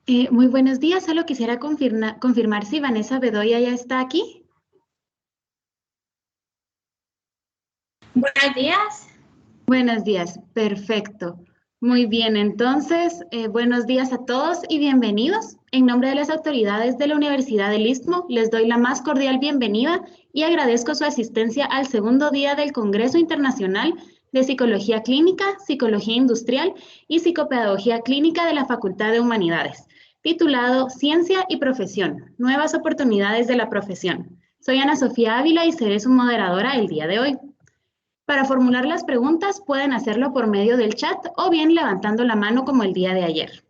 Muy buenos días, solo quisiera confirmar si Vanessa Bedoya ya está aquí. Buenos días. Buenos días, perfecto. Muy bien, entonces, buenos días a todos y bienvenidos. En nombre de las autoridades de la Universidad del Istmo, les doy la más cordial bienvenida y agradezco su asistencia al segundo día del Congreso Internacional de Psicología Clínica, Psicología Industrial y Psicopedagogía Clínica de la Facultad de Humanidades, titulado Ciencia y Profesión, Nuevas Oportunidades de la Profesión. Soy Ana Sofía Ávila y seré su moderadora el día de hoy. Para formular las preguntas pueden hacerlo por medio del chat o bien levantando la mano como el día de ayer.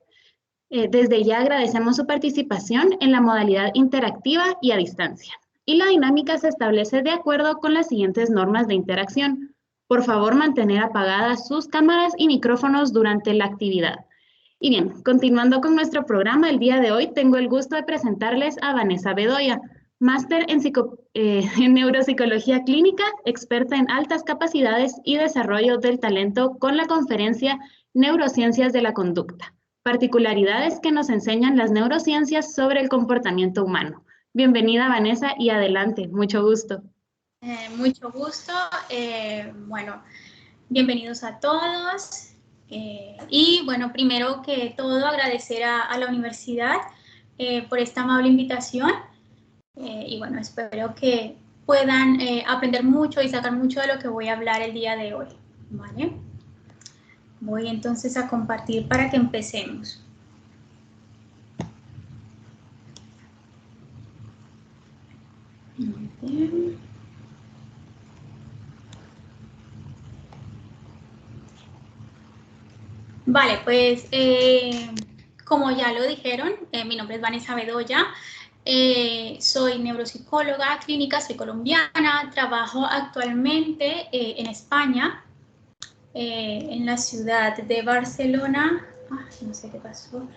Desde ya agradecemos su participación en la modalidad interactiva y a distancia. Y la dinámica se establece de acuerdo con las siguientes normas de interacción. Por favor, mantener apagadas sus cámaras y micrófonos durante la actividad. Y bien, continuando con nuestro programa, el día de hoy tengo el gusto de presentarles a Vanessa Bedoya, máster en neuropsicología clínica, experta en altas capacidades y desarrollo del talento con la conferencia Neurociencias de la Conducta, particularidades que nos enseñan las neurociencias sobre el comportamiento humano. Bienvenida, Vanessa, y adelante, mucho gusto. Mucho gusto. Bueno, bienvenidos a todos. Y bueno, primero que todo agradecer a la universidad por esta amable invitación. Y bueno, espero que puedan aprender mucho y sacar mucho de lo que voy a hablar el día de hoy. ¿Vale? Voy entonces a compartir para que empecemos. Muy bien. Vale, pues como ya lo dijeron, mi nombre es Vanessa Bedoya, soy neuropsicóloga clínica, soy colombiana, trabajo actualmente en España, en la ciudad de Barcelona. No sé qué pasó.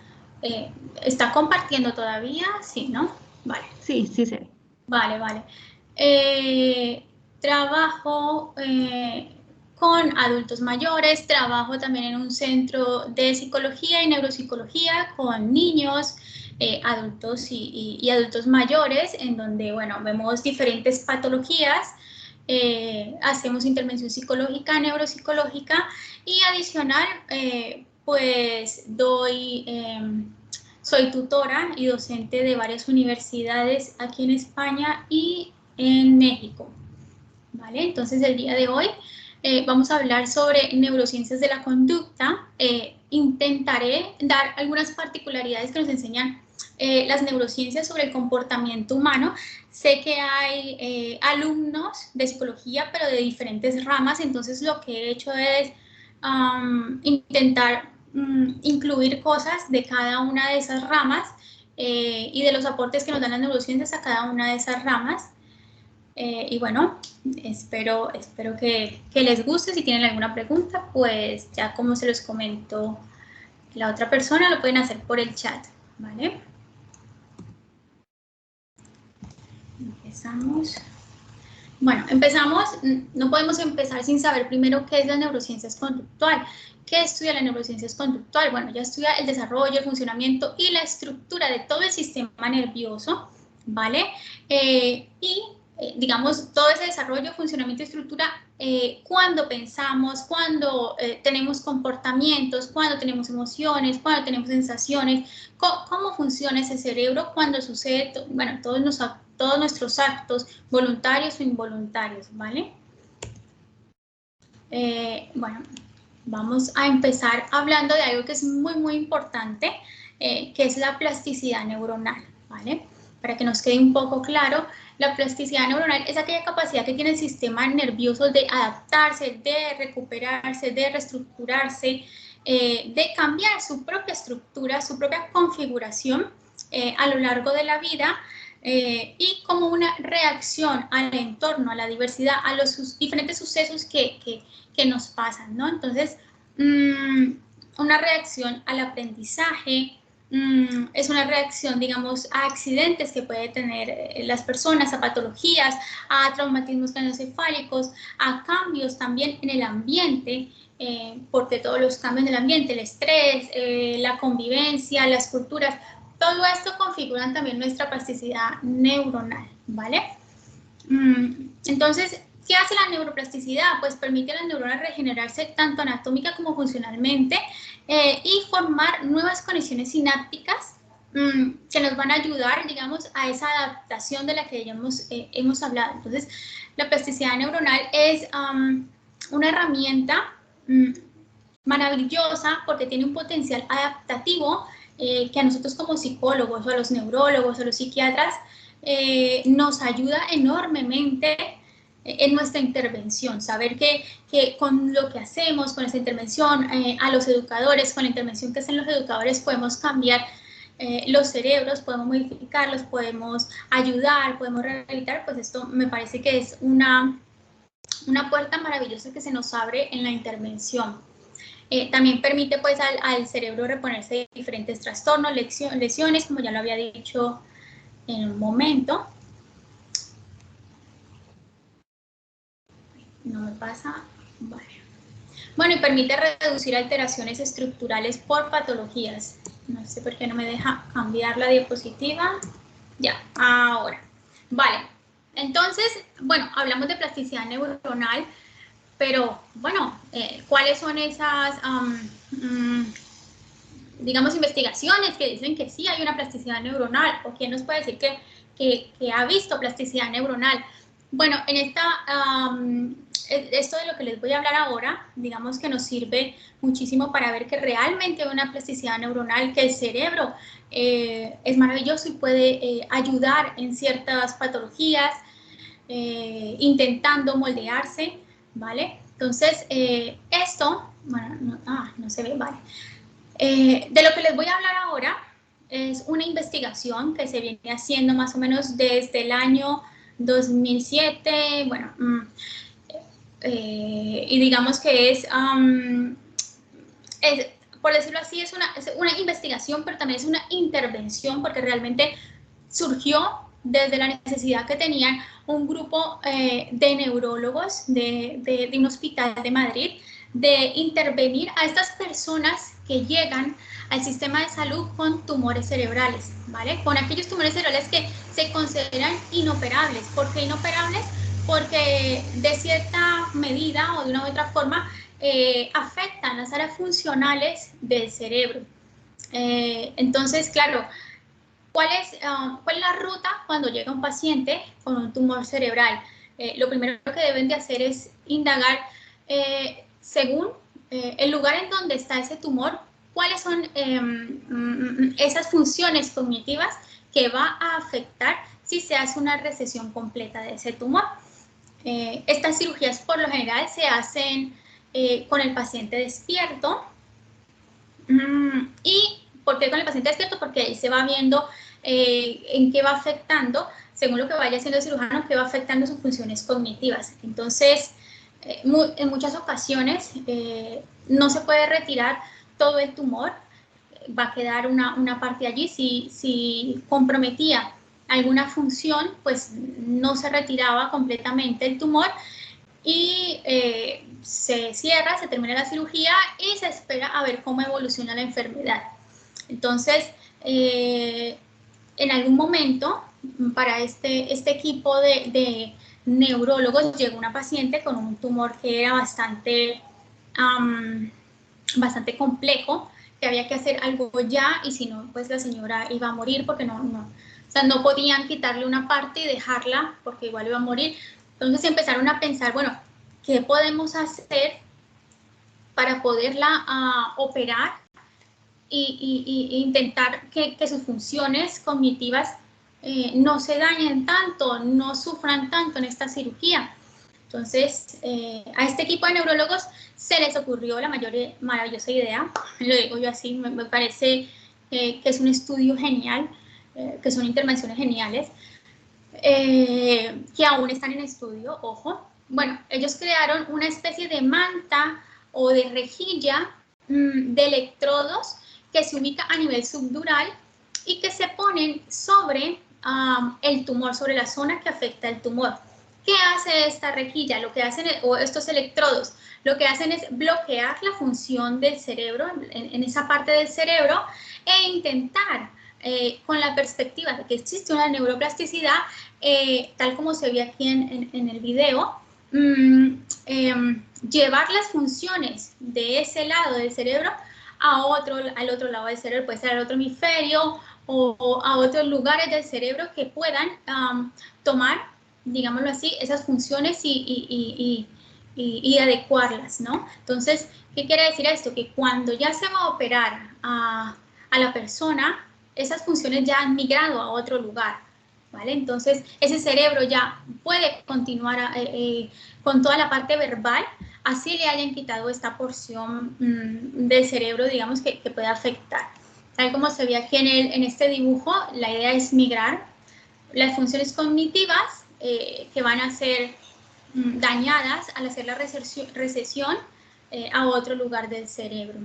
¿Está compartiendo todavía? Sí, ¿no? Vale. Sí, sí, sí. Vale, vale. Trabajo con adultos mayores, trabajo también en un centro de psicología y neuropsicología con niños, adultos y adultos mayores, en donde, bueno, vemos diferentes patologías, hacemos intervención psicológica, neuropsicológica y adicional, pues doy... soy tutora y docente de varias universidades aquí en España y en México. ¿Vale? Entonces, el día de hoy vamos a hablar sobre neurociencias de la conducta. Intentaré dar algunas particularidades que nos enseñan las neurociencias sobre el comportamiento humano. Sé que hay alumnos de psicología, pero de diferentes ramas, entonces lo que he hecho es intentar incluir cosas de cada una de esas ramas y de los aportes que nos dan las neurociencias a cada una de esas ramas. Y bueno, espero que les guste. Si tienen alguna pregunta, pues ya como se los comentó la otra persona, lo pueden hacer por el chat, ¿vale? Empezamos. Bueno, empezamos, no podemos empezar sin saber primero qué es la neurociencia conductual. ¿Qué estudia la neurociencia conductual? Bueno, ya estudia el desarrollo, el funcionamiento y la estructura de todo el sistema nervioso, ¿vale? Digamos, todo ese desarrollo, funcionamiento y estructura, cuando pensamos, cuando tenemos comportamientos, cuando tenemos emociones, cuando tenemos sensaciones, cómo funciona ese cerebro cuando sucede, bueno, todos nuestros actos, voluntarios o involuntarios, ¿vale? Bueno, vamos a empezar hablando de algo que es muy importante, que es la plasticidad neuronal, ¿vale? Para que nos quede un poco claro, la plasticidad neuronal es aquella capacidad que tiene el sistema nervioso de adaptarse, de recuperarse, de reestructurarse, de cambiar su propia estructura, su propia configuración a lo largo de la vida, y como una reacción al entorno, a la diversidad, a los diferentes sucesos que nos pasan, ¿no? Entonces, una reacción al aprendizaje, es una reacción, digamos, a accidentes que pueden tener las personas, a patologías, a traumatismos craneoencefálicos, a cambios también en el ambiente, porque todos los cambios del ambiente, el estrés, la convivencia, las culturas, todo esto configuran también nuestra plasticidad neuronal, ¿vale? Entonces, ¿qué hace la neuroplasticidad? Pues permite a las neuronas regenerarse tanto anatómica como funcionalmente y formar nuevas conexiones sinápticas que nos van a ayudar, digamos, a esa adaptación de la que ya hemos hablado. Entonces, la plasticidad neuronal es una herramienta maravillosa porque tiene un potencial adaptativo que a nosotros como psicólogos o a los neurólogos o a los psiquiatras nos ayuda enormemente en nuestra intervención, saber que con lo que hacemos, con esta intervención, a los educadores, con la intervención que hacen los educadores, podemos cambiar los cerebros, podemos modificarlos, podemos ayudar, podemos rehabilitar, pues esto me parece que es una puerta maravillosa que se nos abre en la intervención. También permite pues al cerebro reponerse de diferentes trastornos, lesiones, como ya lo había dicho en un momento. No me pasa. Vale. Bueno, y permite reducir alteraciones estructurales por patologías. No sé por qué no me deja cambiar la diapositiva. Ya, ahora. Vale. Entonces, bueno, hablamos de plasticidad neuronal, pero bueno, ¿cuáles son esas, digamos, investigaciones que dicen que sí hay una plasticidad neuronal? ¿O quién nos puede decir que ha visto plasticidad neuronal? Bueno, en esto de lo que les voy a hablar ahora, digamos que nos sirve muchísimo para ver que realmente hay una plasticidad neuronal, que el cerebro es maravilloso y puede ayudar en ciertas patologías, intentando moldearse, ¿vale? Entonces, esto, bueno, no se ve, vale. De lo que les voy a hablar ahora es una investigación que se viene haciendo más o menos desde el año 2007, bueno, y digamos que por decirlo así, es una investigación, pero también es una intervención, porque realmente surgió desde la necesidad que tenían un grupo de neurólogos de un hospital de Madrid de intervenir a estas personas que llegan al sistema de salud con tumores cerebrales, ¿vale? Con aquellos tumores cerebrales que se consideran inoperables. ¿Por qué inoperables? Porque de cierta medida o de una u otra forma afectan las áreas funcionales del cerebro. Entonces, claro, ¿cuál es la ruta cuando llega un paciente con un tumor cerebral? Lo primero que deben de hacer es indagar según el lugar en donde está ese tumor, cuáles son esas funciones cognitivas que va a afectar si se hace una resección completa de ese tumor. Estas cirugías por lo general se hacen con el paciente despierto. ¿Y por qué con el paciente despierto? Porque ahí se va viendo en qué va afectando, según lo que vaya haciendo el cirujano, qué va afectando sus funciones cognitivas. Entonces, en muchas ocasiones no se puede retirar todo el tumor, va a quedar una parte allí. Si comprometía alguna función, pues no se retiraba completamente el tumor y se cierra, se termina la cirugía y se espera a ver cómo evoluciona la enfermedad. Entonces, en algún momento, para este equipo de neurólogos, llegó una paciente con un tumor que era bastante complejo, que había que hacer algo ya, y si no, pues la señora iba a morir, porque no podían quitarle una parte y dejarla, porque igual iba a morir. Entonces empezaron a pensar, bueno, ¿qué podemos hacer para poderla operar e intentar que sus funciones cognitivas no se dañen tanto, no sufran tanto en esta cirugía? Entonces, a este equipo de neurólogos se les ocurrió la maravillosa idea, lo digo yo así, me parece que es un estudio genial, que son intervenciones geniales, que aún están en estudio, ojo. Bueno, ellos crearon una especie de manta o de rejilla de electrodos que se ubica a nivel subdural y que se ponen sobre el tumor, sobre la zona que afecta el tumor. ¿Qué hace esta rejilla? Lo que hacen, o estos electrodos, lo que hacen es bloquear la función del cerebro, en esa parte del cerebro, e intentar, con la perspectiva de que existe una neuroplasticidad, tal como se ve aquí en el video, llevar las funciones de ese lado del cerebro al otro lado del cerebro, puede ser al otro hemisferio o a otros lugares del cerebro que puedan tomar, digámoslo así, esas funciones y adecuarlas, ¿no? Entonces, ¿qué quiere decir esto? Que cuando ya se va a operar a la persona, esas funciones ya han migrado a otro lugar, ¿vale? Entonces, ese cerebro ya puede continuar con toda la parte verbal, así le hayan quitado esta porción del cerebro, digamos, que puede afectar. Tal como se ve aquí en este dibujo, la idea es migrar las funciones cognitivas que van a ser dañadas al hacer la recesión a otro lugar del cerebro.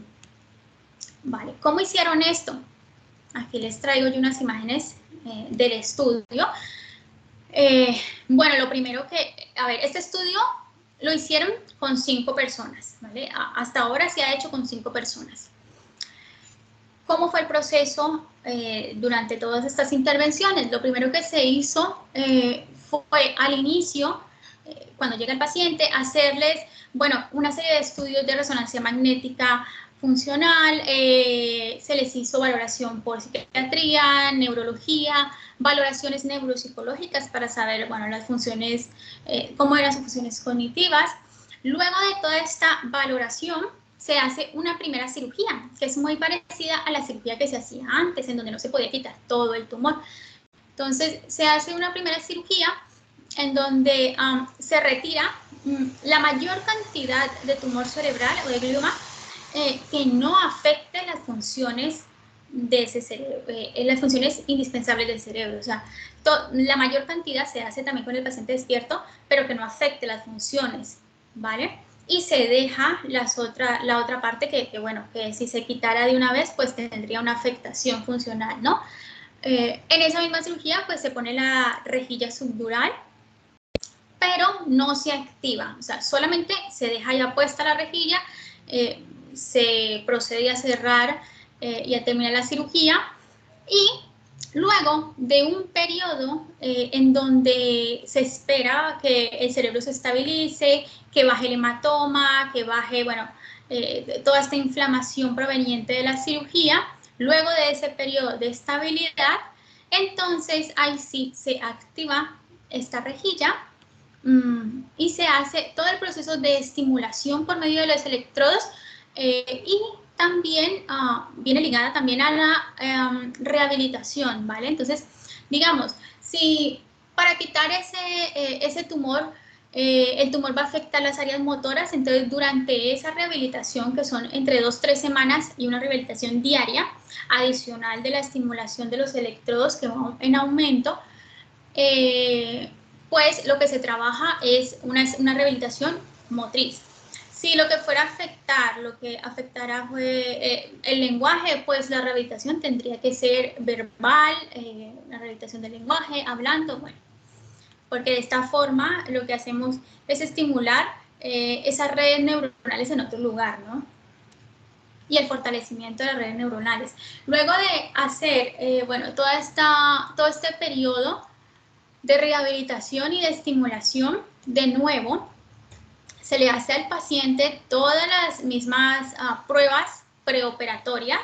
Vale, ¿cómo hicieron esto? Aquí les traigo yo unas imágenes del estudio. Bueno, lo primero este estudio lo hicieron con 5 personas, ¿vale? Hasta ahora se ha hecho con 5 personas. ¿Cómo fue el proceso durante todas estas intervenciones? Lo primero que se hizo fue al inicio, cuando llega el paciente, hacerles, bueno, una serie de estudios de resonancia magnética funcional, se les hizo valoración por psiquiatría, neurología, valoraciones neuropsicológicas para saber, bueno, las funciones, cómo eran sus funciones cognitivas. Luego de toda esta valoración, se hace una primera cirugía, que es muy parecida a la cirugía que se hacía antes, en donde no se podía quitar todo el tumor. Entonces, se hace una primera cirugía en donde se retira la mayor cantidad de tumor cerebral o de glioma que no afecte las funciones de ese cerebro, las funciones indispensables del cerebro. O sea, la mayor cantidad se hace también con el paciente despierto, pero que no afecte las funciones, ¿vale? Y se deja la otra parte que, bueno, que si se quitara de una vez, pues tendría una afectación funcional, ¿no? En esa misma cirugía, pues se pone la rejilla subdural, pero no se activa, o sea, solamente se deja ya puesta la rejilla, se procede a cerrar y a terminar la cirugía, y luego de un periodo en donde se espera que el cerebro se estabilice, que baje el hematoma, que baje, bueno, toda esta inflamación proveniente de la cirugía, luego de ese periodo de estabilidad, entonces ahí sí se activa esta rejilla y se hace todo el proceso de estimulación por medio de los electrodos y también viene ligada también a la rehabilitación, ¿vale? Entonces, digamos, si para quitar ese tumor, el tumor va a afectar las áreas motoras, entonces durante esa rehabilitación, que son entre 2-3 semanas y una rehabilitación diaria, adicional de la estimulación de los electrodos que van en aumento, pues lo que se trabaja es una rehabilitación motriz. Si lo que fuera a afectar, lo que afectará fue el lenguaje, pues la rehabilitación tendría que ser verbal, la rehabilitación del lenguaje, hablando, bueno, porque de esta forma lo que hacemos es estimular esas redes neuronales en otro lugar, ¿no? Y el fortalecimiento de las redes neuronales. Luego de hacer, bueno, todo este periodo de rehabilitación y de estimulación, de nuevo, se le hace al paciente todas las mismas pruebas preoperatorias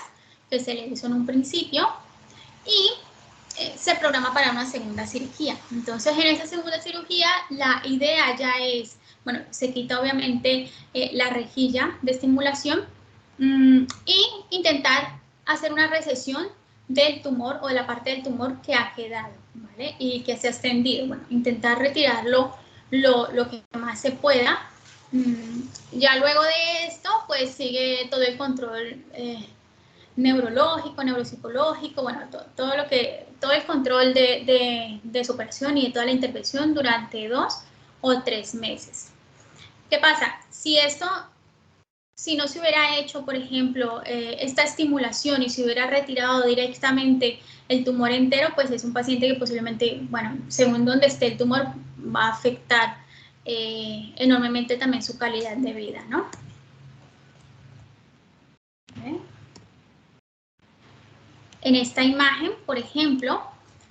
que se le hizo en un principio y se programa para una segunda cirugía. Entonces, en esa segunda cirugía, la idea ya es, bueno, se quita obviamente la rejilla de estimulación y intentar hacer una recesión del tumor o de la parte del tumor que ha quedado, ¿vale? Y que se ha extendido. Bueno, intentar retirarlo lo que más se pueda. Ya luego de esto, pues sigue todo el control neurológico, neuropsicológico, bueno, todo el control de su operación y de toda la intervención durante 2 o 3 meses. ¿Qué pasa? Si esto si no se hubiera hecho, por ejemplo, esta estimulación y se hubiera retirado directamente el tumor entero, pues es un paciente que posiblemente, bueno, según donde esté el tumor, va a afectar enormemente también su calidad de vida, ¿no? ¿Okay? En esta imagen, por ejemplo,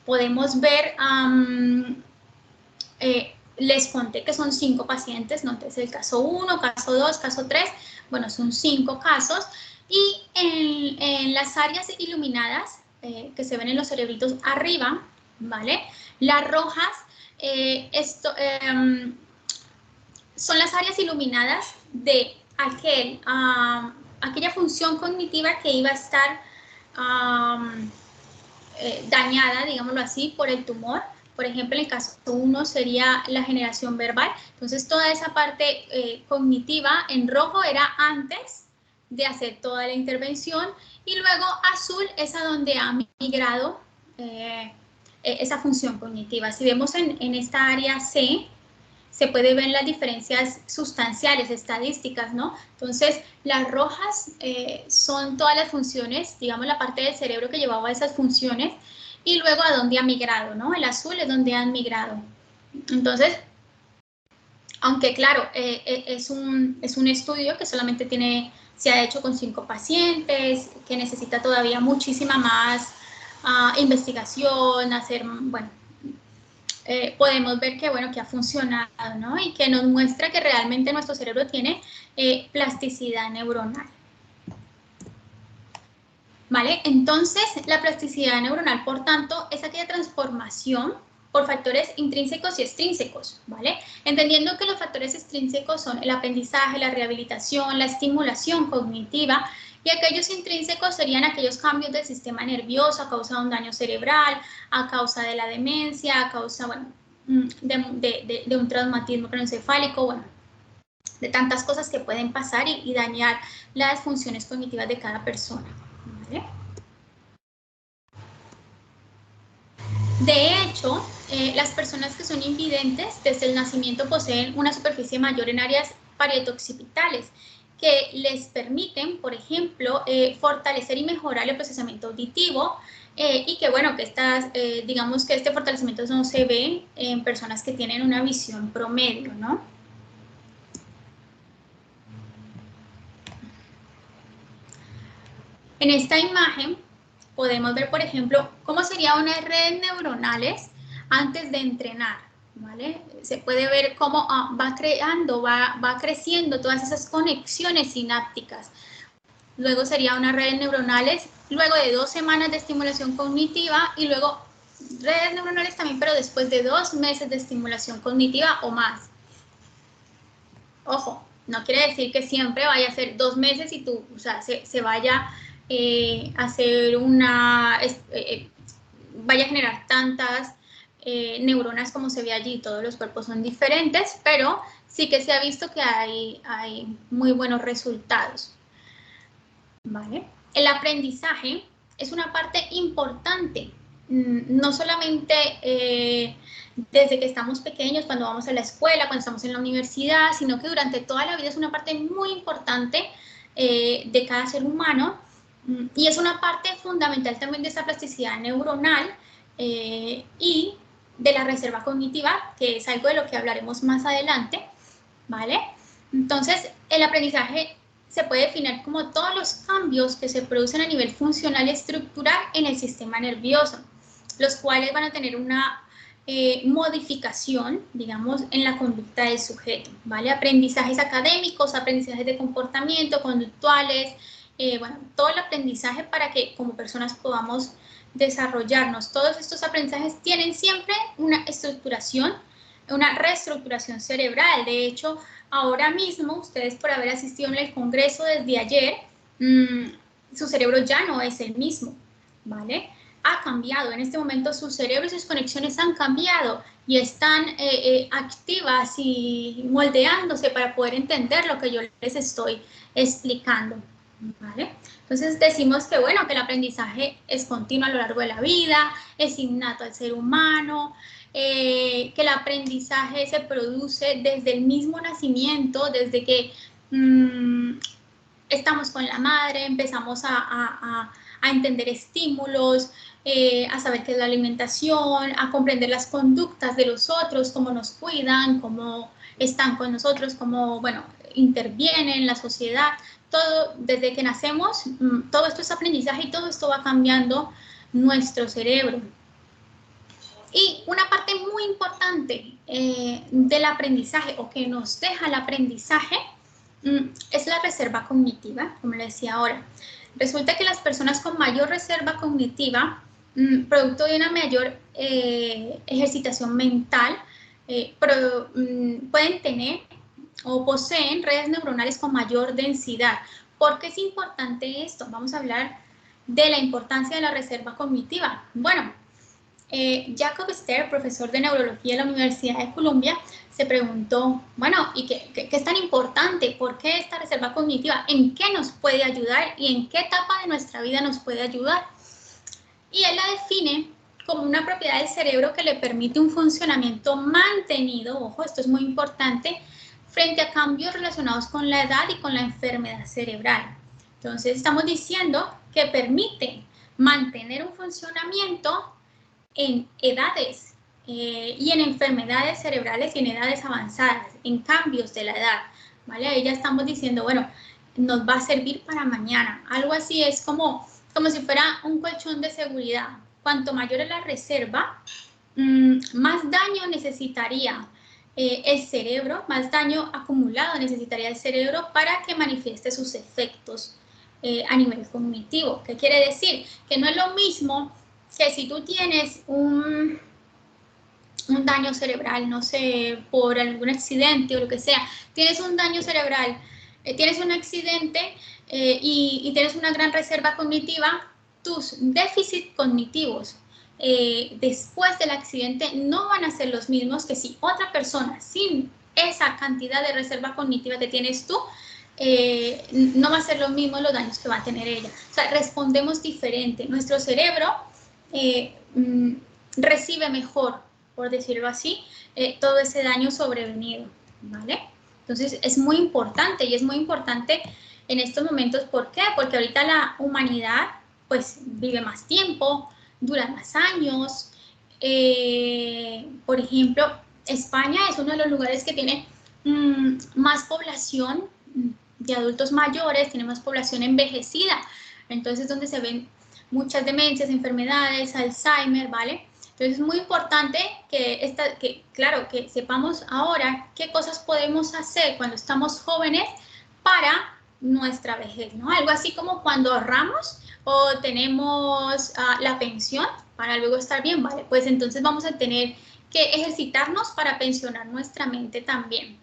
podemos ver, les conté que son 5 pacientes, ¿no? Entonces el caso 1, caso 2, caso 3, bueno, son 5 casos. Y en las áreas iluminadas que se ven en los cerebritos arriba, ¿vale? Las rojas, son las áreas iluminadas de aquella función cognitiva que iba a estar dañada, digámoslo así, por el tumor. Por ejemplo, en el caso 1 sería la generación verbal. Entonces, toda esa parte cognitiva en rojo era antes de hacer toda la intervención, y luego azul es a donde ha migrado esa función cognitiva. Si vemos en esta área C, se puede ver las diferencias sustanciales, estadísticas, ¿no? Entonces, las rojas son todas las funciones, digamos, la parte del cerebro que llevaba esas funciones, y luego a dónde ha migrado, ¿no? El azul es donde han migrado. Entonces, aunque claro, es un estudio que solamente se ha hecho con 5 pacientes, que necesita todavía muchísima más investigación, bueno, podemos ver que, bueno, que ha funcionado, ¿no? Y que nos muestra que realmente nuestro cerebro tiene plasticidad neuronal. ¿Vale? Entonces, la plasticidad neuronal, por tanto, es aquella transformación por factores intrínsecos y extrínsecos, ¿vale? Entendiendo que los factores extrínsecos son el aprendizaje, la rehabilitación, la estimulación cognitiva, y aquellos intrínsecos serían aquellos cambios del sistema nervioso a causa de un daño cerebral, a causa de la demencia, a causa, bueno, de un traumatismo craneoencefálico, bueno, de tantas cosas que pueden pasar y dañar las funciones cognitivas de cada persona, ¿vale? De hecho, las personas que son invidentes desde el nacimiento poseen una superficie mayor en áreas parieto-occipitales que les permiten, por ejemplo, fortalecer y mejorar el procesamiento auditivo, y que, bueno, que digamos que este fortalecimiento no se ve en personas que tienen una visión promedio, ¿no? En esta imagen podemos ver, por ejemplo, cómo sería una red neuronales antes de entrenar, ¿vale? Se puede ver cómo va creciendo todas esas conexiones sinápticas. Luego sería una red neuronales, luego de 2 semanas de estimulación cognitiva, y luego redes neuronales también, pero después de 2 meses de estimulación cognitiva o más. Ojo, no quiere decir que siempre vaya a ser 2 meses y tú, o sea, se vaya hacer vaya a generar tantas neuronas como se ve allí. Todos los cuerpos son diferentes, pero sí que se ha visto que hay muy buenos resultados, ¿vale? El aprendizaje es una parte importante, no solamente desde que estamos pequeños, cuando vamos a la escuela, cuando estamos en la universidad, sino que durante toda la vida es una parte muy importante de cada ser humano, y es una parte fundamental también de esa plasticidad neuronal y de la reserva cognitiva, que es algo de lo que hablaremos más adelante, ¿vale? Entonces, el aprendizaje se puede definir como todos los cambios que se producen a nivel funcional y estructural en el sistema nervioso, los cuales van a tener una modificación, digamos, en la conducta del sujeto, ¿vale? Aprendizajes académicos, aprendizajes de comportamiento, conductuales, bueno, todo el aprendizaje para que como personas podamos desarrollarnos. Todos estos aprendizajes tienen siempre una estructuración, una reestructuración cerebral. De hecho, ahora mismo, ustedes por haber asistido en el congreso desde ayer, su cerebro ya no es el mismo, ¿vale? Ha cambiado. En este momento su cerebro y sus conexiones han cambiado y están activas y moldeándose para poder entender lo que yo les estoy explicando, ¿vale? Entonces decimos que, bueno, que el aprendizaje es continuo a lo largo de la vida, es innato al ser humano, que el aprendizaje se produce desde el mismo nacimiento, desde que estamos con la madre, empezamos a entender estímulos, a saber qué es la alimentación, a comprender las conductas de los otros, cómo nos cuidan, cómo están con nosotros, cómo, bueno, intervienen en la sociedad. Todo, desde que nacemos, todo esto es aprendizaje y todo esto va cambiando nuestro cerebro. Y una parte muy importante del aprendizaje o que nos deja el aprendizaje es la reserva cognitiva, como le decía ahora. Resulta que las personas con mayor reserva cognitiva, producto de una mayor ejercitación mental, pueden tener o poseen redes neuronales con mayor densidad. ¿Por qué es importante esto? Vamos a hablar de la importancia de la reserva cognitiva. Bueno, Jacob Ster, profesor de neurología en la Universidad de Columbia, se preguntó, bueno, ¿y qué es tan importante? ¿Por qué esta reserva cognitiva? ¿En qué nos puede ayudar? ¿Y en qué etapa de nuestra vida nos puede ayudar? Y él la define como una propiedad del cerebro que le permite un funcionamiento mantenido, ojo, esto es muy importante, frente a cambios relacionados con la edad y con la enfermedad cerebral. Entonces, estamos diciendo que permite mantener un funcionamiento en edades y en enfermedades cerebrales y en edades avanzadas, en cambios de la edad, ¿vale? Ahí ya estamos diciendo, bueno, nos va a servir para mañana. Algo así es como si fuera un colchón de seguridad. Cuanto mayor es la reserva, más daño necesitaría el cerebro, más daño acumulado necesitaría el cerebro para que manifieste sus efectos a nivel cognitivo. ¿Qué quiere decir? Que no es lo mismo que si tú tienes un daño cerebral, no sé, por algún accidente o lo que sea, tienes un daño cerebral, tienes un accidente y tienes una gran reserva cognitiva, tus déficits cognitivos después del accidente no van a ser los mismos que si otra persona sin esa cantidad de reserva cognitiva que tienes tú, no va a ser lo mismo los daños que va a tener ella. O sea, respondemos diferente. Nuestro cerebro recibe mejor, por decirlo así, todo ese daño sobrevenido, ¿vale? Entonces, es muy importante y es muy importante en estos momentos. ¿Por qué? Porque ahorita la humanidad, pues, vive más tiempo, dura más años. Por ejemplo, España es uno de los lugares que tiene más población de adultos mayores, tiene más población envejecida. Entonces, donde se ven muchas demencias, enfermedades, Alzheimer, ¿vale? Entonces es muy importante claro, que sepamos ahora qué cosas podemos hacer cuando estamos jóvenes para nuestra vejez, ¿no? Algo así como cuando ahorramos o tenemos la pensión para luego estar bien, ¿vale? Pues entonces vamos a tener que ejercitarnos para pensionar nuestra mente también,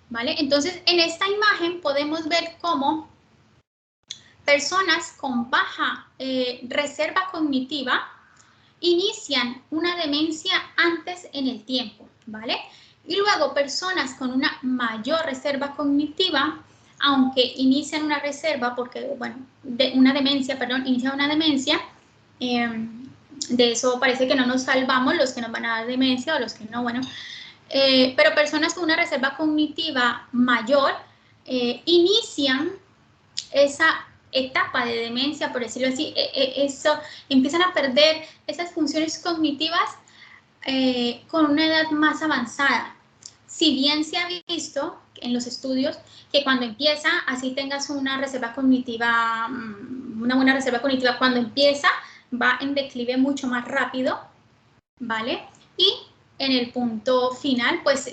¿vale? Entonces en esta imagen podemos ver cómo personas con baja reserva cognitiva inician una demencia antes en el tiempo, ¿vale? Y luego personas con una mayor reserva cognitiva, aunque inician una reserva, porque, bueno, inician una demencia, de eso parece que no nos salvamos los que nos van a dar demencia o los que no, bueno, pero personas con una reserva cognitiva mayor inician esa etapa de demencia, por decirlo así, eso, empiezan a perder esas funciones cognitivas con una edad más avanzada. Si bien se ha visto en los estudios que cuando empieza, así tengas una reserva cognitiva, una buena reserva cognitiva, cuando empieza va en declive mucho más rápido, ¿vale? Y en el punto final, pues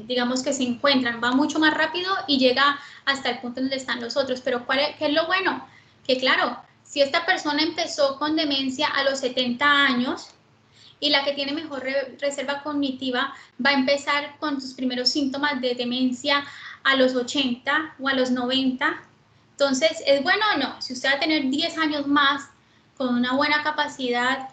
digamos que se encuentran, va mucho más rápido y llega hasta el punto donde están los otros. Pero ¿qué es lo bueno? Que claro, si esta persona empezó con demencia a los 70 años y la que tiene mejor reserva cognitiva va a empezar con sus primeros síntomas de demencia a los 80 o a los 90, entonces, ¿es bueno o no? Si usted va a tener 10 años más con una buena capacidad,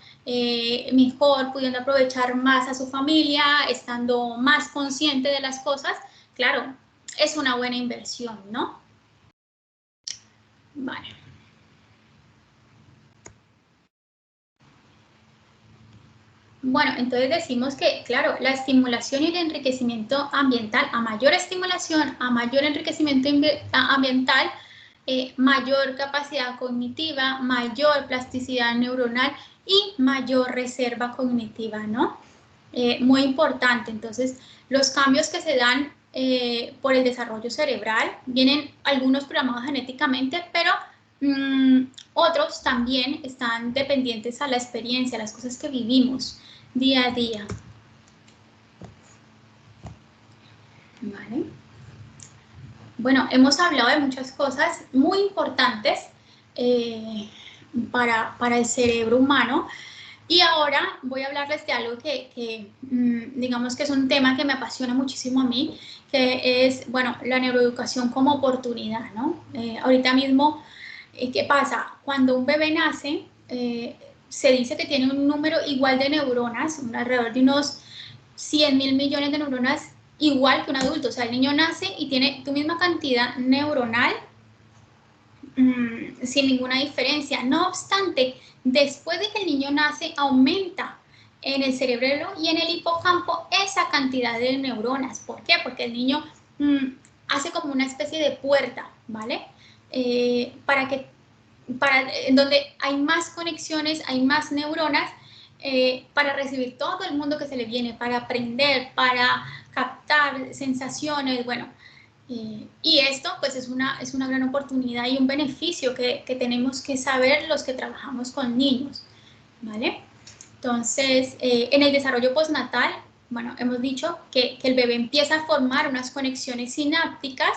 mejor, pudiendo aprovechar más a su familia, estando más consciente de las cosas, claro, es una buena inversión, ¿no? Vale. Bueno, entonces decimos que, claro, la estimulación y el enriquecimiento ambiental, a mayor estimulación, a mayor enriquecimiento ambiental, mayor capacidad cognitiva, mayor plasticidad neuronal y mayor reserva cognitiva, ¿no? Muy importante. Entonces, los cambios que se dan por el desarrollo cerebral, vienen algunos programados genéticamente, pero otros también están dependientes a la experiencia, a las cosas que vivimos día a día. Vale. Bueno, hemos hablado de muchas cosas muy importantes para el cerebro humano. Y ahora voy a hablarles de algo que digamos que es un tema que me apasiona muchísimo a mí, que es, bueno, la neuroeducación como oportunidad, ¿no? Ahorita mismo, ¿qué pasa? Cuando un bebé nace, se dice que tiene un número igual de neuronas, alrededor de unos 100.000 millones de neuronas, igual que un adulto. O sea, el niño nace y tiene tu misma cantidad neuronal, sin ninguna diferencia. No obstante, después de que el niño nace, aumenta en el cerebro y en el hipocampo esa cantidad de neuronas. ¿Por qué? Porque el niño hace como una especie de puerta, ¿vale? En donde hay más conexiones, hay más neuronas, para recibir todo el mundo que se le viene, para aprender, para captar sensaciones, bueno. Y esto pues es una gran oportunidad y un beneficio que tenemos que saber los que trabajamos con niños, ¿vale? Entonces, en el desarrollo postnatal, bueno, hemos dicho que el bebé empieza a formar unas conexiones sinápticas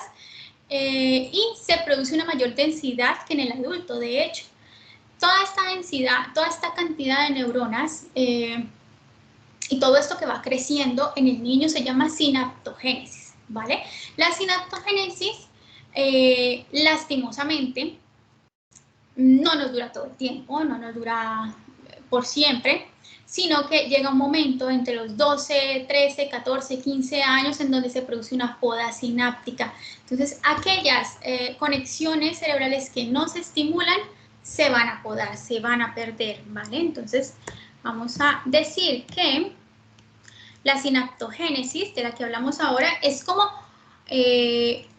y se produce una mayor densidad que en el adulto. De hecho, toda esta densidad, toda esta cantidad de neuronas y todo esto que va creciendo en el niño se llama sinaptogénesis, ¿vale? La sinaptogénesis, lastimosamente, no nos dura todo el tiempo, no nos dura por siempre, sino que llega un momento entre los 12, 13, 14, 15 años en donde se produce una poda sináptica. Entonces, aquellas conexiones cerebrales que no se estimulan se van a podar, se van a perder, ¿vale? Entonces, vamos a decir que la sinaptogénesis, de la que hablamos ahora, es como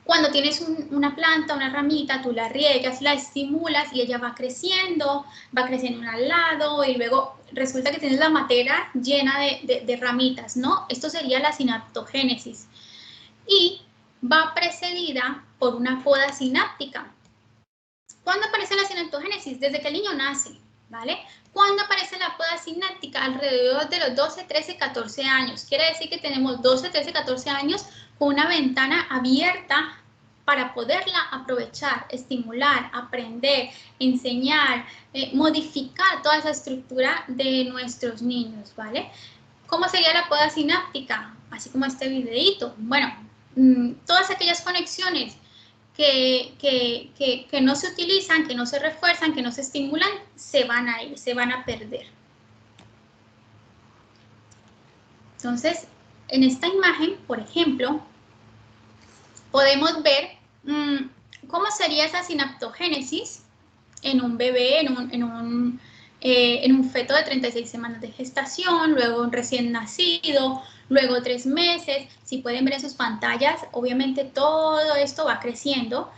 cuando tienes una planta, una ramita, tú la riegas, la estimulas y ella va creciendo al lado y luego resulta que tienes la matera llena de ramitas, ¿no? Esto sería la sinaptogénesis. Y va precedida por una poda sináptica. ¿Cuándo aparece la sinaptogénesis? Desde que el niño nace, ¿vale? ¿Cuándo aparece la poda sináptica? Alrededor de los 12, 13, 14 años. Quiere decir que tenemos 12, 13, 14 años con una ventana abierta para poderla aprovechar, estimular, aprender, enseñar, modificar toda esa estructura de nuestros niños, ¿vale? ¿Cómo sería la poda sináptica? Así como este videíto. Bueno, todas aquellas conexiones que no se utilizan, que no se refuerzan, que no se estimulan, se van a ir, se van a perder. Entonces, en esta imagen, por ejemplo, podemos ver cómo sería esa sinaptogénesis en un bebé, en un feto de 36 semanas de gestación, luego un recién nacido, luego 3 meses. Si pueden ver en sus pantallas, obviamente todo esto va creciendo.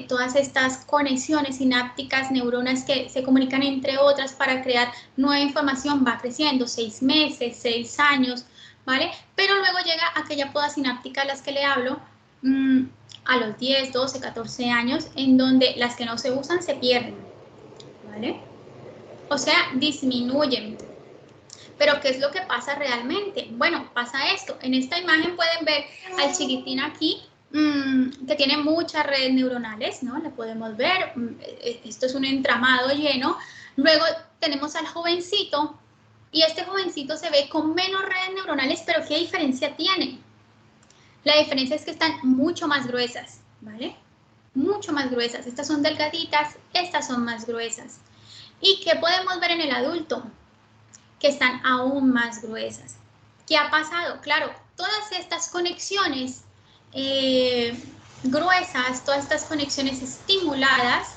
Todas estas conexiones sinápticas, neuronas que se comunican entre otras para crear nueva información, va creciendo 6 meses, 6 años, ¿vale? Pero luego llega aquella poda sináptica a las que le hablo, a los 10, 12, 14 años, en donde las que no se usan se pierden, ¿vale? O sea, disminuyen. Pero, ¿qué es lo que pasa realmente? Bueno, pasa esto. En esta imagen pueden ver al chiquitín aquí, que tiene muchas redes neuronales, ¿no? La podemos ver. Esto es un entramado lleno. Luego tenemos al jovencito, y este jovencito se ve con menos redes neuronales, pero ¿qué diferencia tiene? La diferencia es que están mucho más gruesas, ¿vale? Mucho más gruesas. Estas son delgaditas, estas son más gruesas. ¿Y qué podemos ver en el adulto? Que están aún más gruesas. ¿Qué ha pasado? Claro, todas estas conexiones gruesas, todas estas conexiones estimuladas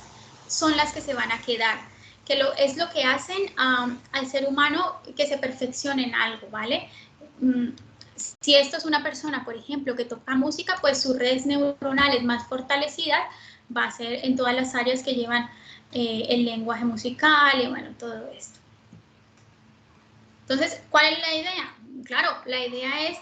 son las que se van a quedar, que es lo que hacen al ser humano que se perfeccione en algo, ¿vale? Si esto es una persona, por ejemplo, que toca música, pues sus redes neuronales más fortalecidas va a ser en todas las áreas que llevan el lenguaje musical y bueno, todo esto. Entonces, ¿cuál es la idea? Claro, la idea es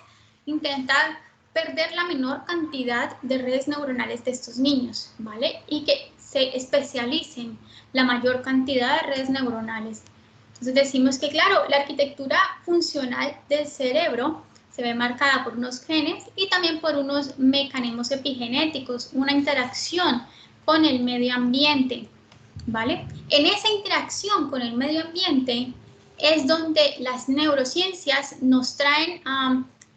intentar perder la menor cantidad de redes neuronales de estos niños, ¿vale? Y que se especialicen la mayor cantidad de redes neuronales. Entonces decimos que, claro, la arquitectura funcional del cerebro se ve marcada por unos genes y también por unos mecanismos epigenéticos, una interacción con el medio ambiente, ¿vale? En esa interacción con el medio ambiente es donde las neurociencias nos traen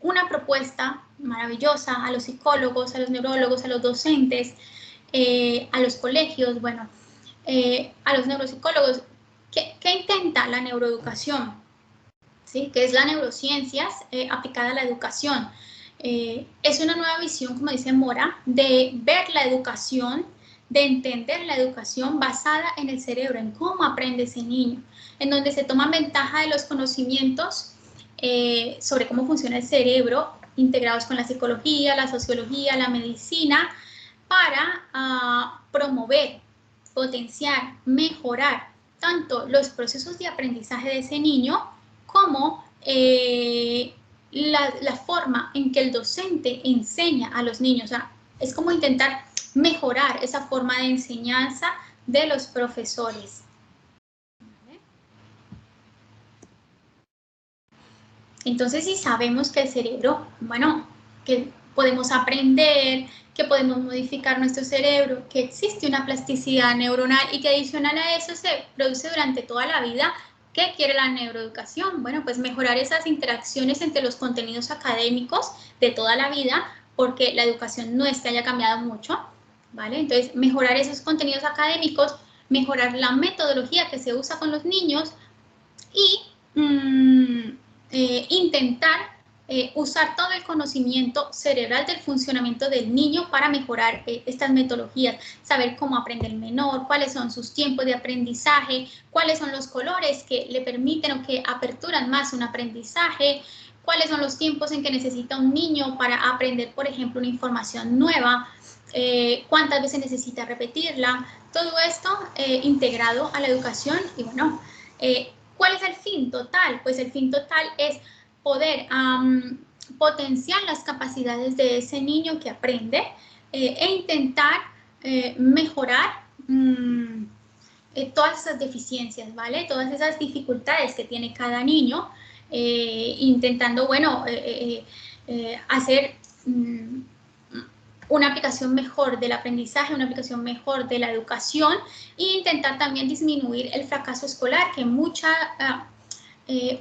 una propuesta maravillosa a los psicólogos, a los neurólogos, a los docentes, a los colegios, bueno, a los neuropsicólogos. ¿Qué intenta la neuroeducación? ¿Sí? Que es la neurociencias aplicada a la educación. Es una nueva visión, como dice Mora, de ver la educación, de entender la educación basada en el cerebro, en cómo aprende ese niño, en donde se toman ventaja de los conocimientos sobre cómo funciona el cerebro, integrados con la psicología, la sociología, la medicina, para promover, potenciar, mejorar tanto los procesos de aprendizaje de ese niño como la forma en que el docente enseña a los niños. O sea, es como intentar mejorar esa forma de enseñanza de los profesores. Entonces, si sabemos que el cerebro, bueno, que podemos aprender, que podemos modificar nuestro cerebro, que existe una plasticidad neuronal y que adicional a eso se produce durante toda la vida, ¿qué quiere la neuroeducación? Bueno, pues mejorar esas interacciones entre los contenidos académicos de toda la vida, porque la educación no es que haya cambiado mucho, ¿vale? Entonces, mejorar esos contenidos académicos, mejorar la metodología que se usa con los niños y intentar usar todo el conocimiento cerebral del funcionamiento del niño para mejorar estas metodologías, saber cómo aprende el menor, cuáles son sus tiempos de aprendizaje, cuáles son los colores que le permiten o que aperturan más un aprendizaje, cuáles son los tiempos en que necesita un niño para aprender, por ejemplo, una información nueva, cuántas veces necesita repetirla, todo esto integrado a la educación y bueno, ¿cuál es el fin total? Pues el fin total es poder potenciar las capacidades de ese niño que aprende e intentar mejorar todas esas deficiencias, ¿vale? Todas esas dificultades que tiene cada niño, intentando, bueno, hacer una aplicación mejor del aprendizaje, una aplicación mejor de la educación e intentar también disminuir el fracaso escolar, que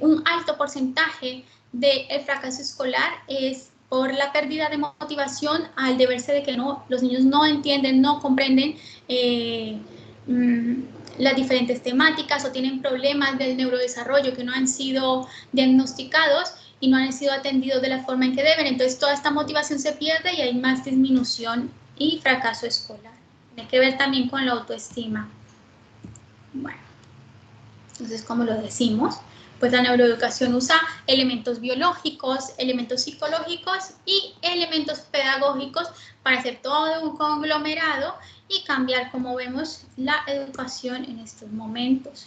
un alto porcentaje del fracaso escolar es por la pérdida de motivación al deberse de que los niños no entienden, no comprenden las diferentes temáticas o tienen problemas del neurodesarrollo que no han sido diagnosticados y no han sido atendidos de la forma en que deben. Entonces, toda esta motivación se pierde y hay más disminución y fracaso escolar. Tiene que ver también con la autoestima. Bueno, entonces, como lo decimos, pues la neuroeducación usa elementos biológicos, elementos psicológicos y elementos pedagógicos para hacer todo un conglomerado y cambiar, como vemos, la educación en estos momentos.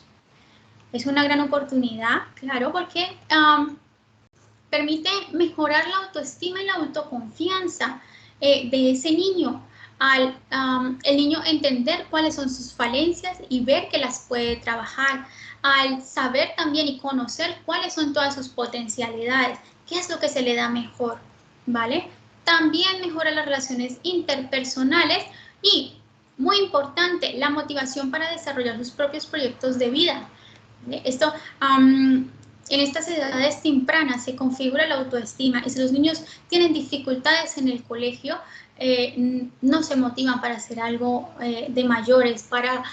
Es una gran oportunidad, claro, porque permite mejorar la autoestima y la autoconfianza de ese niño. Al el niño entender cuáles son sus falencias y ver que las puede trabajar, al saber también y conocer cuáles son todas sus potencialidades, qué es lo que se le da mejor, ¿vale? También mejora las relaciones interpersonales y, muy importante, la motivación para desarrollar sus propios proyectos de vida. Esto, en estas edades tempranas se configura la autoestima y si los niños tienen dificultades en el colegio, no se motivan para hacer algo de mayores, para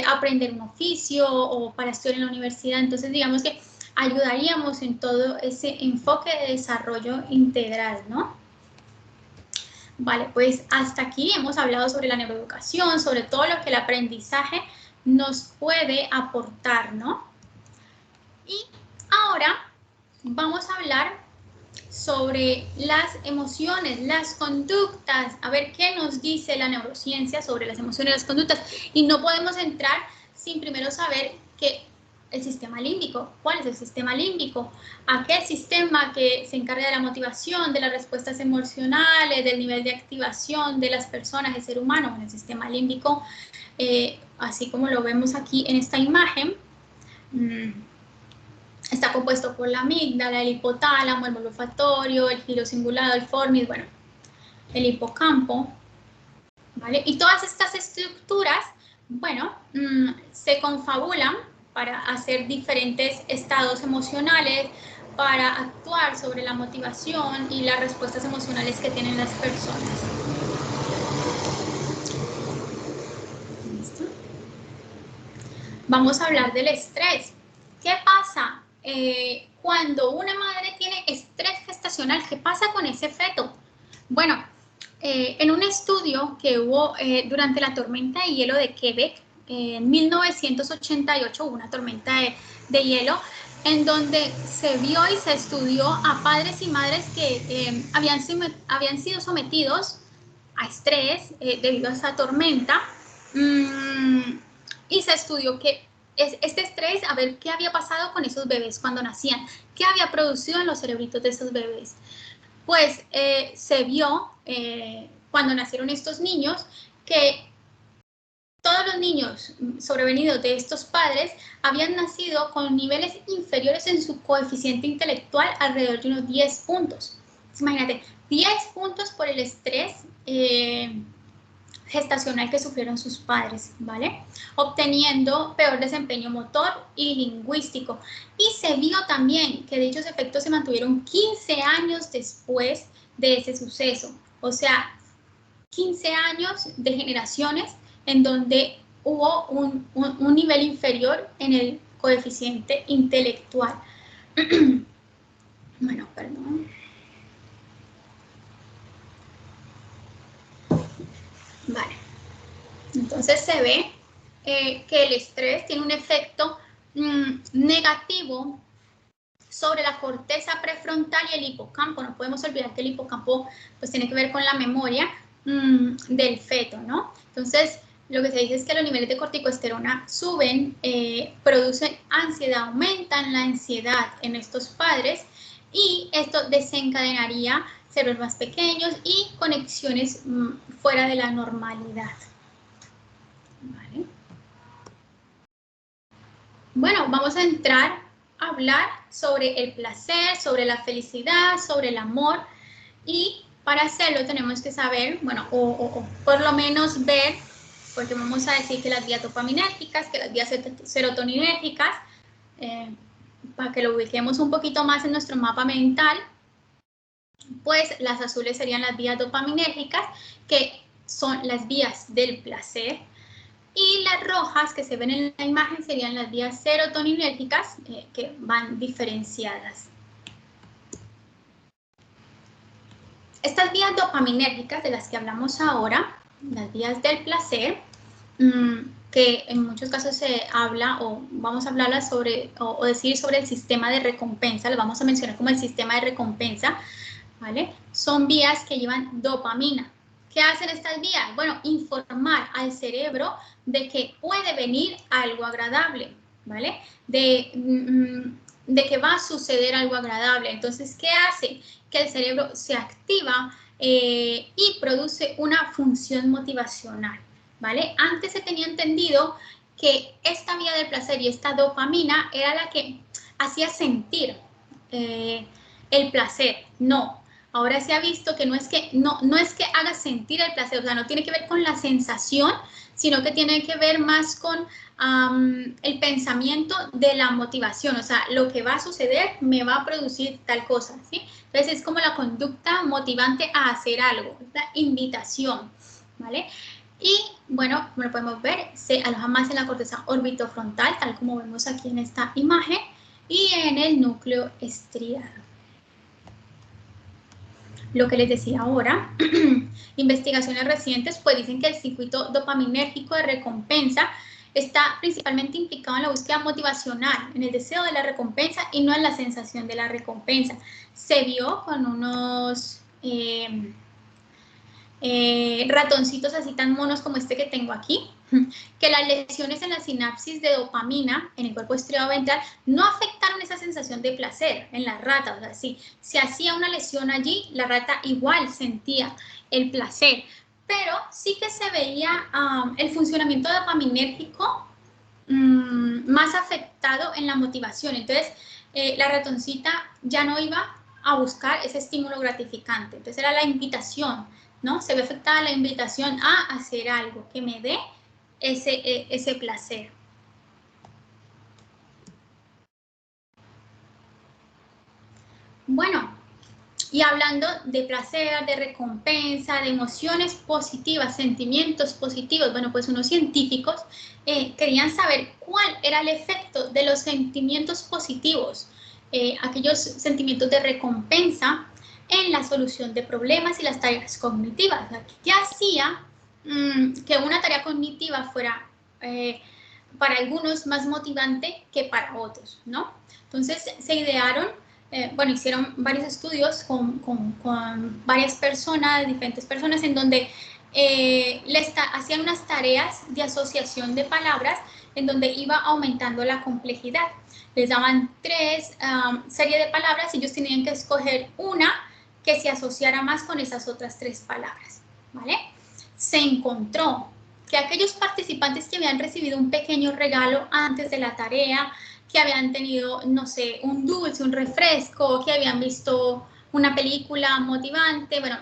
aprender un oficio o para estudiar en la universidad. Entonces, digamos que ayudaríamos en todo ese enfoque de desarrollo integral, ¿no? Vale, pues hasta aquí hemos hablado sobre la neuroeducación, sobre todo lo que el aprendizaje nos puede aportar, ¿no? Y ahora vamos a hablar sobre las emociones, las conductas, a ver qué nos dice la neurociencia sobre las emociones y las conductas. Y no podemos entrar sin primero saber que el sistema límbico, ¿cuál es el sistema límbico? Aquel sistema que se encarga de la motivación, de las respuestas emocionales, del nivel de activación de las personas, el ser humano. En el sistema límbico, así como lo vemos aquí en esta imagen, está compuesto por la amígdala, el hipotálamo, el bulbo olfatorio, el giro cingulado, el formis, bueno, el hipocampo, ¿vale? Y todas estas estructuras, bueno, se confabulan para hacer diferentes estados emocionales, para actuar sobre la motivación y las respuestas emocionales que tienen las personas. ¿Listo? Vamos a hablar del estrés. ¿Qué pasa cuando una madre tiene estrés gestacional? ¿Qué pasa con ese feto? Bueno, en un estudio que hubo durante la tormenta de hielo de Quebec, en 1988 hubo una tormenta de hielo en donde se vio y se estudió a padres y madres que habían sido sometidos a estrés debido a esa tormenta. Y se estudió que este estrés, a ver qué había pasado con esos bebés cuando nacían, qué había producido en los cerebritos de esos bebés. Pues se vio cuando nacieron estos niños que todos los niños sobrevenidos de estos padres habían nacido con niveles inferiores en su coeficiente intelectual, alrededor de unos 10 puntos. Imagínate, 10 puntos por el estrés gestacional que sufrieron sus padres, ¿vale? Obteniendo peor desempeño motor y lingüístico. Y se vio también que dichos efectos se mantuvieron 15 años después de ese suceso. O sea, 15 años de generaciones en donde hubo un nivel inferior en el coeficiente intelectual. Bueno, perdón. Vale. Entonces se ve que el estrés tiene un efecto negativo sobre la corteza prefrontal y el hipocampo. No podemos olvidar que el hipocampo pues tiene que ver con la memoria del feto, ¿no? Entonces, lo que se dice es que los niveles de corticosterona suben, producen ansiedad, aumentan la ansiedad en estos padres y esto desencadenaría cerebros más pequeños y conexiones fuera de la normalidad. Vale. Bueno, vamos a entrar a hablar sobre el placer, sobre la felicidad, sobre el amor y para hacerlo tenemos que saber, bueno, o por lo menos ver, porque vamos a decir que las vías dopaminérgicas, que las vías serotoninérgicas, para que lo ubiquemos un poquito más en nuestro mapa mental, pues las azules serían las vías dopaminérgicas, que son las vías del placer, y las rojas que se ven en la imagen serían las vías serotoninérgicas que van diferenciadas. Estas vías dopaminérgicas de las que hablamos ahora, las vías del placer, que en muchos casos se habla o vamos a hablarlas sobre o decir sobre el sistema de recompensa, lo vamos a mencionar como el sistema de recompensa, ¿vale? Son vías que llevan dopamina. ¿Qué hacen estas vías? Bueno, informar al cerebro de que puede venir algo agradable, ¿vale? De que va a suceder algo agradable. Entonces, ¿qué hace? Que el cerebro se activa y produce una función motivacional, ¿vale? Antes se tenía entendido que esta vía del placer y esta dopamina era la que hacía sentir el placer. No. Ahora se ha visto que no es que haga sentir el placer, o sea, no tiene que ver con la sensación, sino que tiene que ver más con el pensamiento de la motivación, o sea, lo que va a suceder me va a producir tal cosa, ¿sí? Entonces es como la conducta motivante a hacer algo, la invitación, ¿vale? Y bueno, como lo podemos ver, se aloja más en la corteza orbitofrontal, tal como vemos aquí en esta imagen, y en el núcleo estriado. Lo que les decía ahora, investigaciones recientes pues dicen que el circuito dopaminérgico de recompensa está principalmente implicado en la búsqueda motivacional, en el deseo de la recompensa y no en la sensación de la recompensa. Se vio con unos ratoncitos así tan monos como este que tengo aquí, que las lesiones en la sinapsis de dopamina en el cuerpo estriado ventral no afectaron esa sensación de placer en la rata. O sea, si se hacía una lesión allí, la rata igual sentía el placer, pero sí que se veía el funcionamiento dopaminérgico más afectado en la motivación. Entonces, la ratoncita ya no iba a buscar ese estímulo gratificante. Entonces, era la invitación, ¿no? Se ve afectada la invitación a hacer algo que me dé ese placer. Bueno, y hablando de placer, de recompensa, de emociones positivas, sentimientos positivos, bueno, pues unos científicos querían saber cuál era el efecto de los sentimientos positivos, aquellos sentimientos de recompensa en la solución de problemas y las tareas cognitivas. ¿Qué hacía que una tarea cognitiva fuera para algunos más motivante que para otros, ¿no? Entonces se idearon hicieron varios estudios con varias personas, diferentes personas, en donde hacían unas tareas de asociación de palabras en donde iba aumentando la complejidad. Les daban 3 series de palabras y ellos tenían que escoger una que se asociara más con esas otras 3 palabras, ¿vale? Se encontró que aquellos participantes que habían recibido un pequeño regalo antes de la tarea, que habían tenido, no sé, un dulce, un refresco, que habían visto una película motivante, bueno,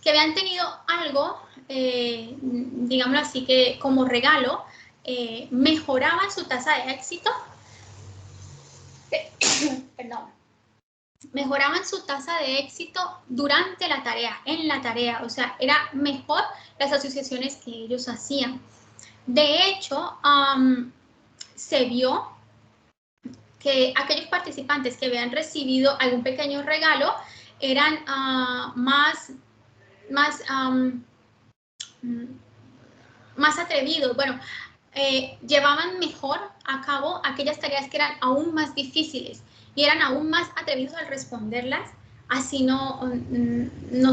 que habían tenido algo, digámoslo así, que como regalo, mejoraban su tasa de éxito, perdón, mejoraban su tasa de éxito durante la tarea, en la tarea, o sea, era mejor las asociaciones que ellos hacían. De hecho, se vio que aquellos participantes que habían recibido algún pequeño regalo eran más atrevidos, bueno, llevaban mejor a cabo aquellas tareas que eran aún más difíciles y eran aún más atrevidos al responderlas, así no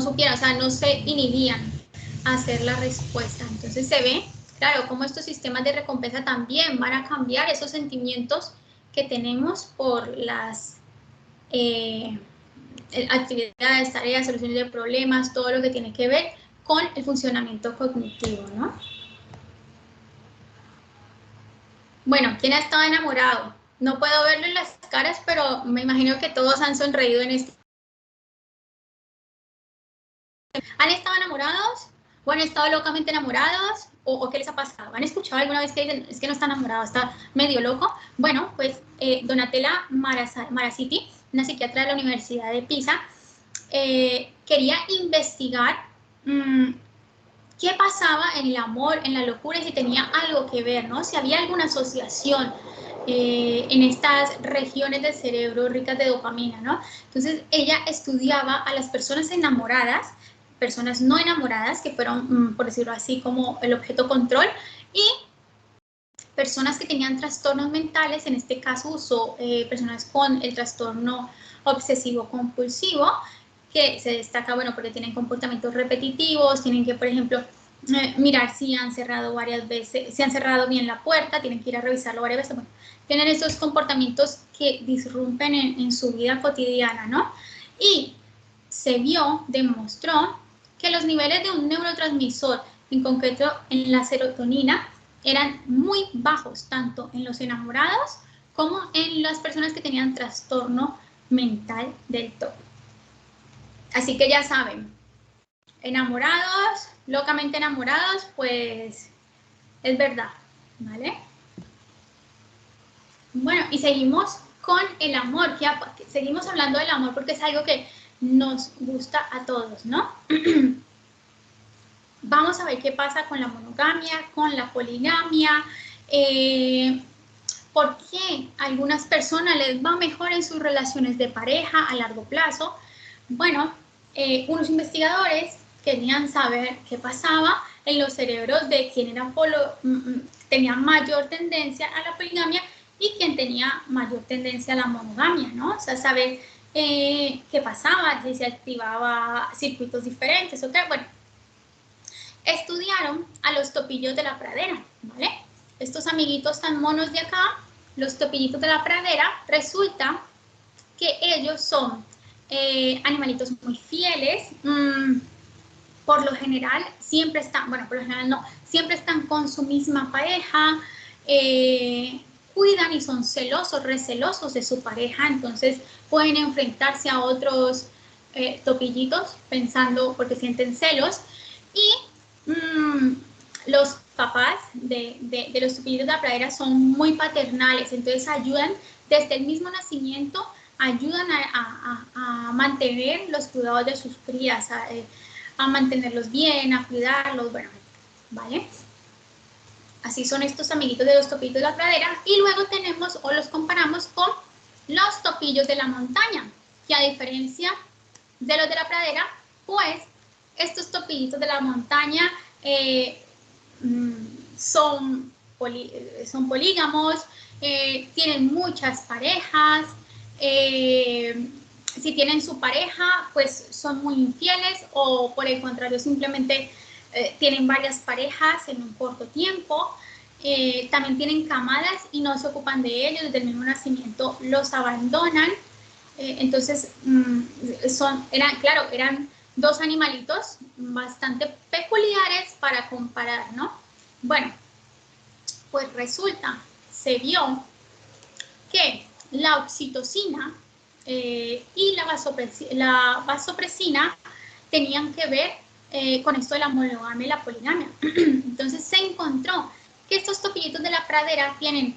supieran, o sea, no se inhibían a hacer la respuesta. Entonces se ve, claro, cómo estos sistemas de recompensa también van a cambiar esos sentimientos que tenemos por las actividades, tareas, soluciones de problemas, todo lo que tiene que ver con el funcionamiento cognitivo, ¿no? Bueno, ¿quién ha estado enamorado? No puedo verlo en las caras, pero me imagino que todos han sonreído en este. ¿Han estado enamorados? ¿O han estado locamente enamorados? ¿O qué les ha pasado? ¿Han escuchado alguna vez que dicen, es que no está enamorado, está medio loco? Bueno, pues Donatella Marasiti, una psiquiatra de la Universidad de Pisa, quería investigar qué pasaba en el amor, en la locura, y si tenía algo que ver, ¿no? Si había alguna asociación en estas regiones del cerebro ricas de dopamina, ¿no? Entonces ella estudiaba a las personas enamoradas, personas no enamoradas, que fueron, por decirlo así, como el objeto control, y personas que tenían trastornos mentales, en este caso usó personas con el trastorno obsesivo compulsivo, que se destaca, bueno, porque tienen comportamientos repetitivos, tienen que, por ejemplo, mirar si han cerrado varias veces, si han cerrado bien la puerta, tienen que ir a revisarlo varias veces, bueno, tienen estos comportamientos que disrumpen en su vida cotidiana, ¿no? Y se demostró que los niveles de un neurotransmisor, en concreto en la serotonina, eran muy bajos, tanto en los enamorados como en las personas que tenían trastorno mental del todo. Así que ya saben, enamorados, locamente enamorados, pues es verdad, ¿vale? Bueno, y seguimos con el amor, seguimos hablando del amor porque es algo que nos gusta a todos, ¿no? Vamos a ver qué pasa con la monogamia, con la poligamia, por qué a algunas personas les va mejor en sus relaciones de pareja a largo plazo. Bueno, unos investigadores querían saber qué pasaba en los cerebros de quien eran tenía mayor tendencia a la poligamia y quien tenía mayor tendencia a la monogamia, ¿no? O sea, saber qué pasaba, si se activaba circuitos diferentes, ¿ok? Bueno, estudiaron a los topillos de la pradera, ¿vale? Estos amiguitos tan monos de acá, los topillitos de la pradera, resulta que ellos son animalitos muy fieles, por lo general siempre están, bueno, por lo general no, siempre están con su misma pareja, cuidan y son celosos, recelosos de su pareja, entonces pueden enfrentarse a otros topillitos pensando porque sienten celos y los papás de los topillitos de la pradera son muy paternales, entonces ayudan desde el mismo nacimiento, ayudan a mantener los cuidados de sus crías, a mantenerlos bien, a cuidarlos, bueno, ¿vale? Así son estos amiguitos de los topillos de la pradera. Y luego tenemos o los comparamos con los topillos de la montaña, que a diferencia de los de la pradera, pues estos topillitos de la montaña son polígamos, tienen muchas parejas, si tienen su pareja, pues son muy infieles o por el contrario simplemente tienen varias parejas en un corto tiempo. También tienen camadas y no se ocupan de ellos, desde el mismo nacimiento los abandonan. Entonces, eran dos animalitos bastante peculiares para comparar, ¿no? Bueno, pues resulta, se vio que la oxitocina y la vasopresina tenían que ver con esto de la monogamia y la poligamia. Entonces se encontró que estos topillitos de la pradera tienen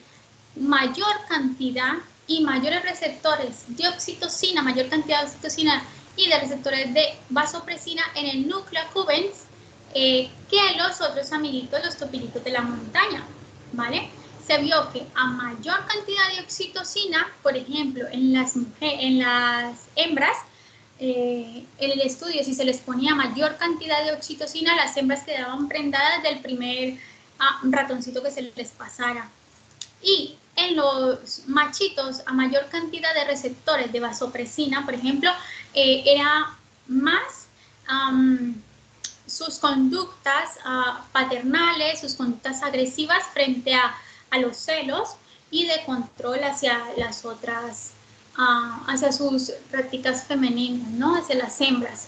mayor cantidad y mayores receptores de oxitocina, mayor cantidad de oxitocina y de receptores de vasopresina en el núcleo accumbens que los otros amiguitos, los topillitos de la montaña, ¿vale? Se vio que a mayor cantidad de oxitocina, por ejemplo, en las hembras, en el estudio, si se les ponía mayor cantidad de oxitocina, las hembras quedaban prendadas del primer ratoncito que se les pasara. Y en los machitos, a mayor cantidad de receptores de vasopresina, por ejemplo, era más sus conductas paternales, sus conductas agresivas frente a los celos y de control hacia las otras, hacia sus prácticas femeninas, ¿no? Hacia las hembras,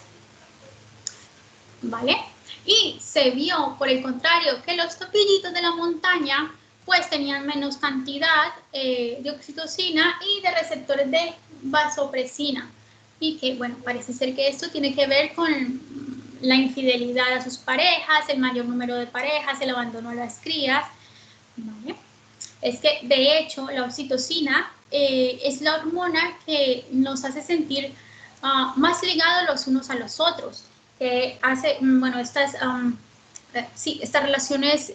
¿vale? Y se vio, por el contrario, que los topillitos de la montaña pues tenían menos cantidad de oxitocina y de receptores de vasopresina. Y que, bueno, parece ser que esto tiene que ver con la infidelidad a sus parejas, el mayor número de parejas, el abandono a las crías, ¿vale? Es que, de hecho, la oxitocina es la hormona que nos hace sentir más ligados los unos a los otros, que hace, bueno, estas relaciones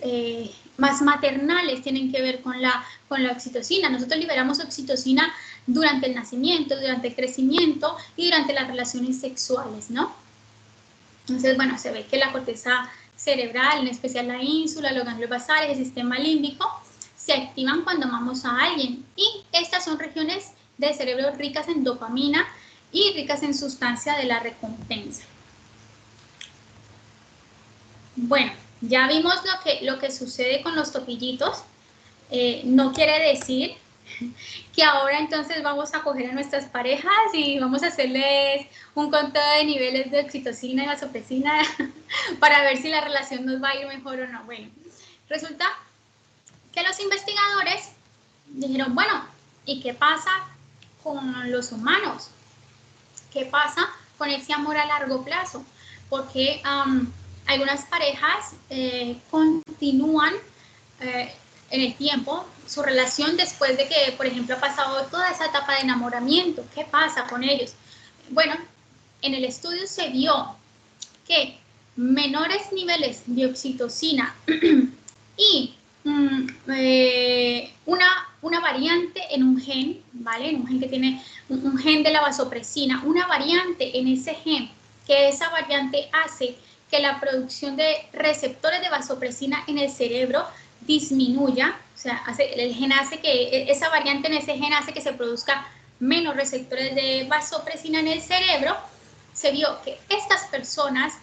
más maternales tienen que ver con la oxitocina. Nosotros liberamos oxitocina durante el nacimiento, durante el crecimiento y durante las relaciones sexuales, ¿no? Entonces, bueno, se ve que la corteza cerebral, en especial la ínsula, los ganglios basales, el sistema límbico, se activan cuando amamos a alguien. Y estas son regiones del cerebro ricas en dopamina y ricas en sustancia de la recompensa. Bueno, ya vimos lo que sucede con los topillitos. No quiere decir que ahora entonces vamos a coger a nuestras parejas y vamos a hacerles un conteo de niveles de oxitocina y vasopresina para ver si la relación nos va a ir mejor o no. Bueno, resulta que los investigadores dijeron, bueno, ¿y qué pasa con los humanos? ¿Qué pasa con ese amor a largo plazo? Porque algunas parejas continúan en el tiempo su relación después de que, por ejemplo, ha pasado toda esa etapa de enamoramiento. ¿Qué pasa con ellos? Bueno, en el estudio se vio que menores niveles de oxitocina y una variante en un gen, ¿vale? En un gen que tiene un gen de la vasopresina, una variante en ese gen, que esa variante hace que la producción de receptores de vasopresina en el cerebro disminuya, o sea, el gen hace que, esa variante en ese gen hace que se produzca menos receptores de vasopresina en el cerebro, se vio que estas personas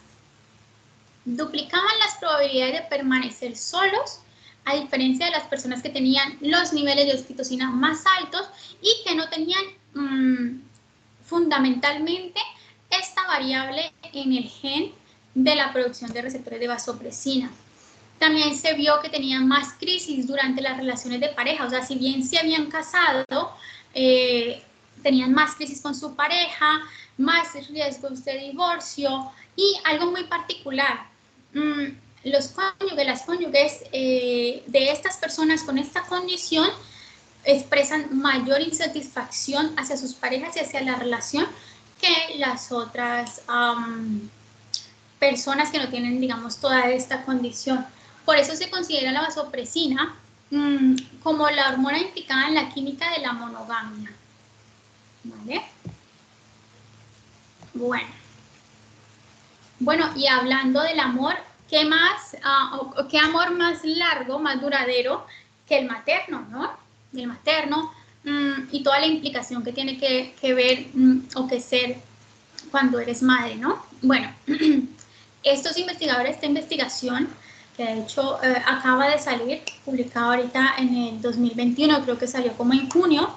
duplicaban las probabilidades de permanecer solos, a diferencia de las personas que tenían los niveles de oxitocina más altos y que no tenían fundamentalmente esta variable en el gen de la producción de receptores de vasopresina. También se vio que tenían más crisis durante las relaciones de pareja, o sea, si bien se habían casado, tenían más crisis con su pareja, más riesgos de divorcio y algo muy particular, los cónyuges, las cónyuges de estas personas con esta condición expresan mayor insatisfacción hacia sus parejas y hacia la relación que las otras personas que no tienen, digamos, toda esta condición. Por eso se considera la vasopresina como la hormona implicada en la química de la monogamia. ¿Vale? Bueno, y hablando del amor, ¿qué más, qué amor más largo, más duradero que el materno, ¿no? El materno y toda la implicación que tiene que ver o que ser cuando eres madre, ¿no? Bueno, estos investigadores, esta investigación, que de hecho acaba de salir, publicada ahorita en el 2021, creo que salió como en junio,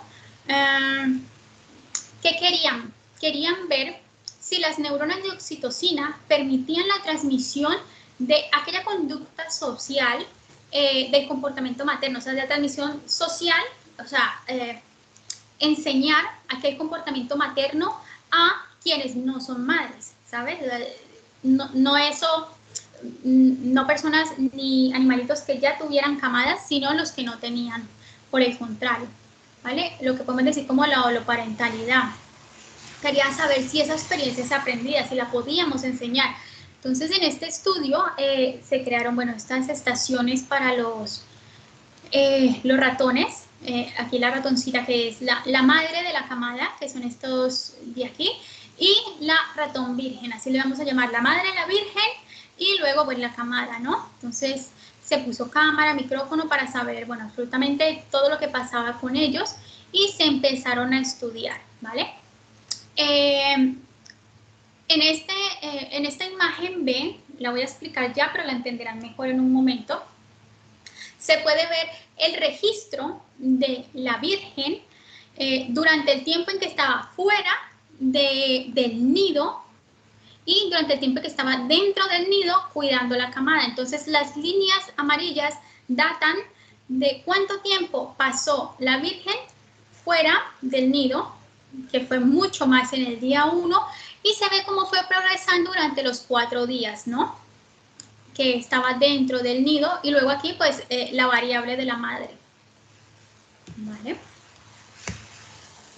¿qué querían? Querían ver si las neuronas de oxitocina permitían la transmisión de aquella conducta social del comportamiento materno, o sea, de la transmisión social, o sea, enseñar aquel comportamiento materno a quienes no son madres, ¿sabes? No eso, no personas ni animalitos que ya tuvieran camadas, sino los que no tenían, por el contrario, ¿vale? Lo que podemos decir como la holoparentalidad. Querían saber si esa experiencia se aprendía, si la podíamos enseñar. Entonces, en este estudio se crearon, bueno, estas estaciones para los ratones. Aquí la ratoncita que es la madre de la camada, que son estos de aquí, y la ratón virgen, así le vamos a llamar, la madre, la virgen, y luego pues la camada, ¿no? Entonces se puso cámara, micrófono para saber, bueno, absolutamente todo lo que pasaba con ellos y se empezaron a estudiar, ¿vale? En esta imagen B, la voy a explicar ya, pero la entenderán mejor en un momento. Se puede ver el registro de la Virgen durante el tiempo en que estaba fuera del nido y durante el tiempo que estaba dentro del nido cuidando la camada. Entonces, las líneas amarillas datan de cuánto tiempo pasó la Virgen fuera del nido, que fue mucho más en el día 1, y se ve cómo fue progresando durante los 4 días, ¿no? Que estaba dentro del nido, y luego aquí, pues, la variable de la madre. ¿Vale?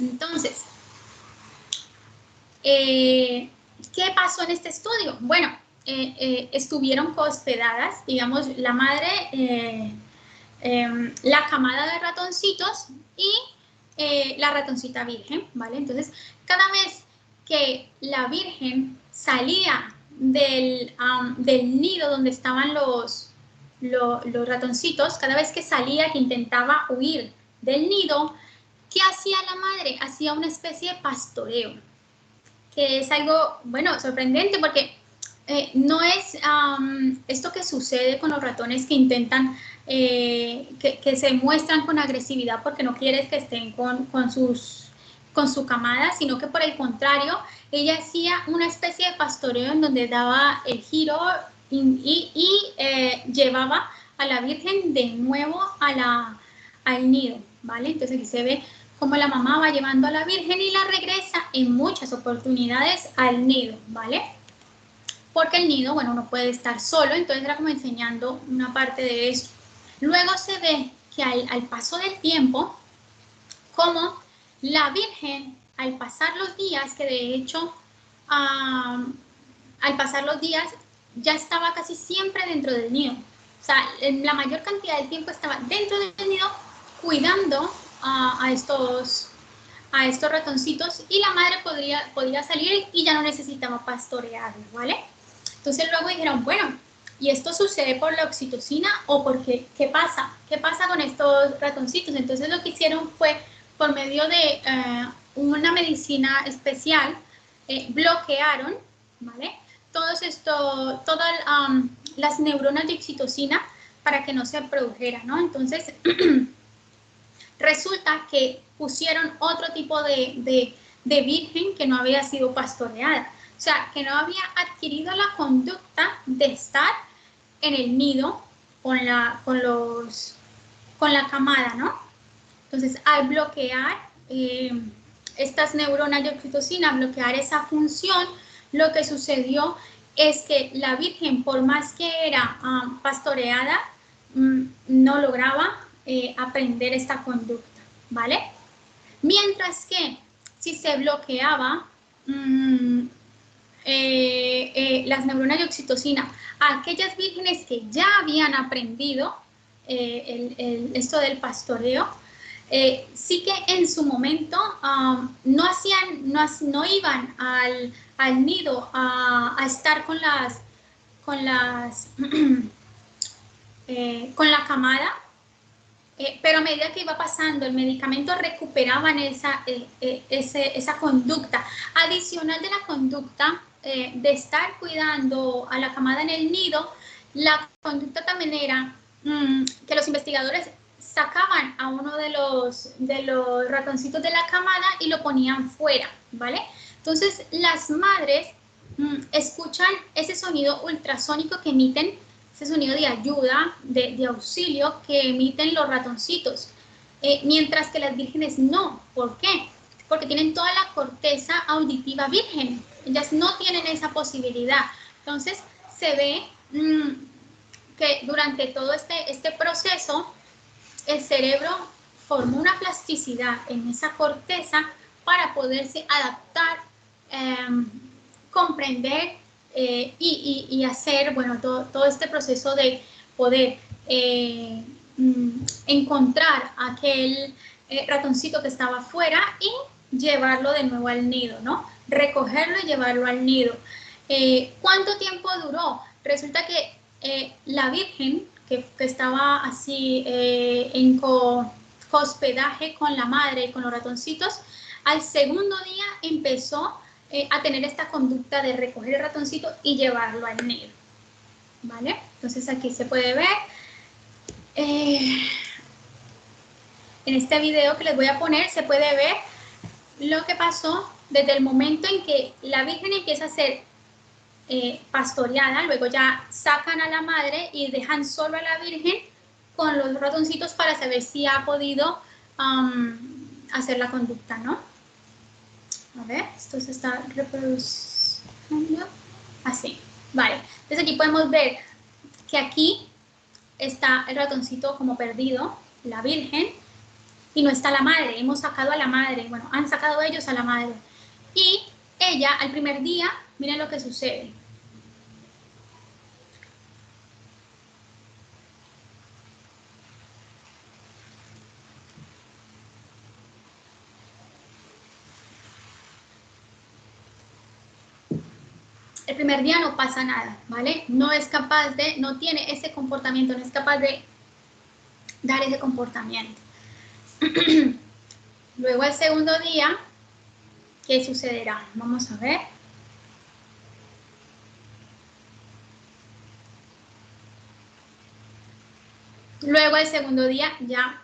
Entonces, ¿qué pasó en este estudio? Bueno, estuvieron hospedadas, digamos, la madre, la camada de ratoncitos y la ratoncita virgen, ¿vale? Entonces, cada vez que la virgen salía del nido donde estaban los ratoncitos, cada vez que salía, que intentaba huir del nido, ¿qué hacía la madre? Hacía una especie de pastoreo, que es algo, bueno, sorprendente porque no es esto que sucede con los ratones que intentan, que se muestran con agresividad porque no quieres que estén con su camada, sino que por el contrario, ella hacía una especie de pastoreo en donde daba el giro y llevaba a la Virgen de nuevo al nido, ¿vale? Entonces aquí se ve cómo la mamá va llevando a la Virgen y la regresa en muchas oportunidades al nido, ¿vale? Porque el nido, bueno, no puede estar solo, entonces era como enseñando una parte de eso. Luego se ve que al paso del tiempo, como la Virgen, al pasar los días, que de hecho, al pasar los días, ya estaba casi siempre dentro del nido. O sea, la mayor cantidad del tiempo estaba dentro del nido, cuidando a estos ratoncitos, y la madre podía salir y ya no necesitaba pastorearlo, ¿vale? Entonces luego dijeron, bueno, Y esto sucede por la oxitocina o porque, ¿qué pasa? ¿Qué pasa con estos ratoncitos? Entonces lo que hicieron fue, por medio de una medicina especial, bloquearon, ¿vale? Todas las neuronas de oxitocina para que no se produjera, ¿no? Entonces, resulta que pusieron otro tipo de virgen que no había sido pastoreada. O sea, que no había adquirido la conducta de estar en el nido con la camada, ¿no? Entonces, al bloquear estas neuronas de oxitocina, bloquear esa función, lo que sucedió es que la virgen, por más que era pastoreada, no lograba aprender esta conducta, ¿vale? Mientras que si se bloqueaba las neuronas de oxitocina a aquellas vírgenes que ya habían aprendido esto del pastoreo, sí que en su momento no iban al nido a estar con la camada, pero a medida que iba pasando el medicamento recuperaban esa conducta. Adicional de la conducta de estar cuidando a la camada en el nido, la conducta también era que los investigadores sacaban a uno de los ratoncitos de la camada y lo ponían fuera, ¿vale? Entonces las madres escuchan ese sonido ultrasónico que emiten, ese sonido de ayuda, de auxilio que emiten los ratoncitos, mientras que las vírgenes no. ¿Por qué? Porque tienen toda la corteza auditiva virgen, ellas no tienen esa posibilidad. Entonces se ve que durante todo este proceso el cerebro formó una plasticidad en esa corteza para poderse adaptar, comprender y hacer, bueno, todo este proceso de poder encontrar aquel ratoncito que estaba afuera y llevarlo de nuevo al nido, ¿no? Recogerlo y llevarlo al nido. ¿Cuánto tiempo duró? Resulta que la virgen que estaba así en hospedaje con la madre y con los ratoncitos, al segundo día empezó a tener esta conducta de recoger el ratoncito y llevarlo al nido, ¿vale? Entonces aquí se puede ver en este video que les voy a poner, se puede ver lo que pasó desde el momento en que la virgen empieza a ser pastoreada, luego ya sacan a la madre y dejan solo a la virgen con los ratoncitos para saber si ha podido hacer la conducta, ¿no? A ver, esto se está reproduciendo así, vale. Entonces aquí podemos ver que aquí está el ratoncito como perdido, la virgen, y no está la madre. Hemos sacado a la madre, bueno, han sacado ellos a la madre. Y ella, al primer día, miren lo que sucede. El primer día no pasa nada, ¿vale? No es capaz de, no tiene ese comportamiento, no es capaz de dar ese comportamiento. Luego el segundo día, ¿qué sucederá? Vamos a ver. Luego el segundo día ya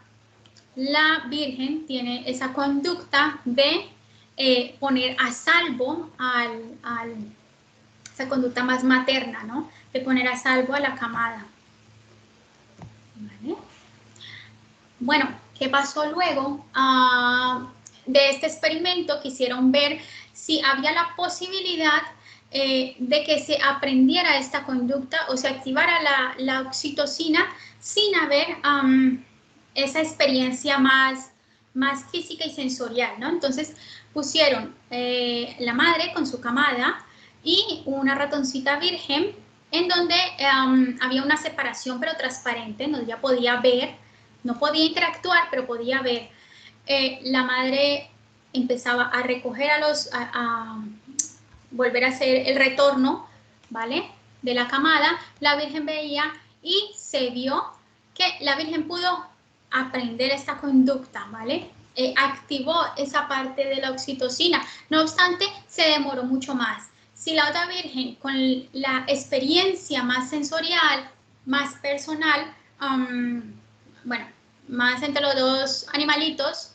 la Virgen tiene esa conducta de poner a salvo esa conducta más materna, ¿no? De poner a salvo a la camada. ¿Vale? Bueno, ¿qué pasó luego? De este experimento quisieron ver si había la posibilidad de que se aprendiera esta conducta o se activara la oxitocina sin haber esa experiencia más física y sensorial, ¿no? Entonces pusieron la madre con su camada y una ratoncita virgen en donde había una separación pero transparente, donde ella podía ver, no podía interactuar, pero podía ver. La madre empezaba a recoger a volver a hacer el retorno, ¿vale? de la camada, la Virgen veía y se vio que la Virgen pudo aprender esta conducta, ¿vale? Activó esa parte de la oxitocina. No obstante, se demoró mucho más. Si la otra Virgen, con la experiencia más sensorial, más personal, bueno, más entre los dos animalitos,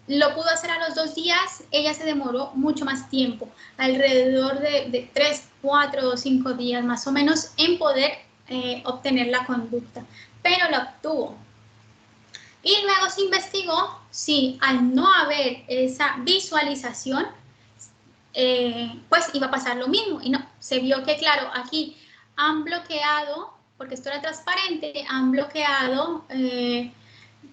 lo pudo hacer a los 2 días, ella se demoró mucho más tiempo, alrededor de 3, 4 o 5 días más o menos en poder obtener la conducta, pero la obtuvo. Y luego se investigó si al no haber esa visualización, pues iba a pasar lo mismo. Y no, se vio que, claro, aquí han bloqueado, porque esto era transparente, han bloqueado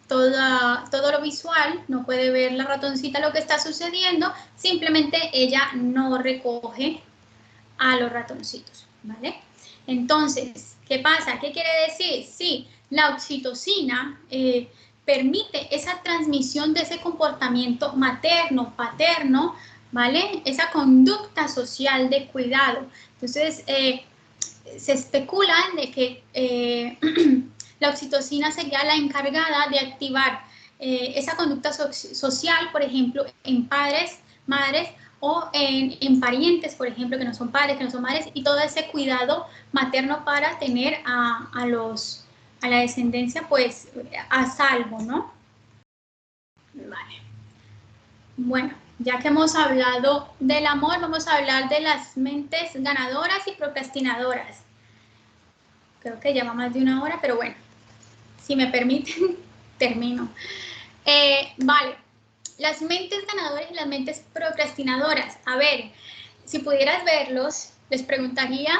todo lo visual, no puede ver la ratoncita lo que está sucediendo, simplemente ella no recoge a los ratoncitos, ¿vale? Entonces, ¿qué pasa? ¿Qué quiere decir? Sí, la oxitocina permite esa transmisión de ese comportamiento materno, paterno, ¿vale? Esa conducta social de cuidado. Entonces, se especula de que la oxitocina sería la encargada de activar esa conducta social, por ejemplo, en padres, madres o en parientes, por ejemplo, que no son padres, que no son madres, y todo ese cuidado materno para tener a la descendencia, pues, a salvo, ¿no? Vale. Bueno, ya que hemos hablado del amor, vamos a hablar de las mentes ganadoras y procrastinadoras. Creo que lleva más de 1 hora, pero bueno, si me permiten, termino. Vale, las mentes ganadoras y las mentes procrastinadoras. A ver, si pudieras verlos, les preguntaría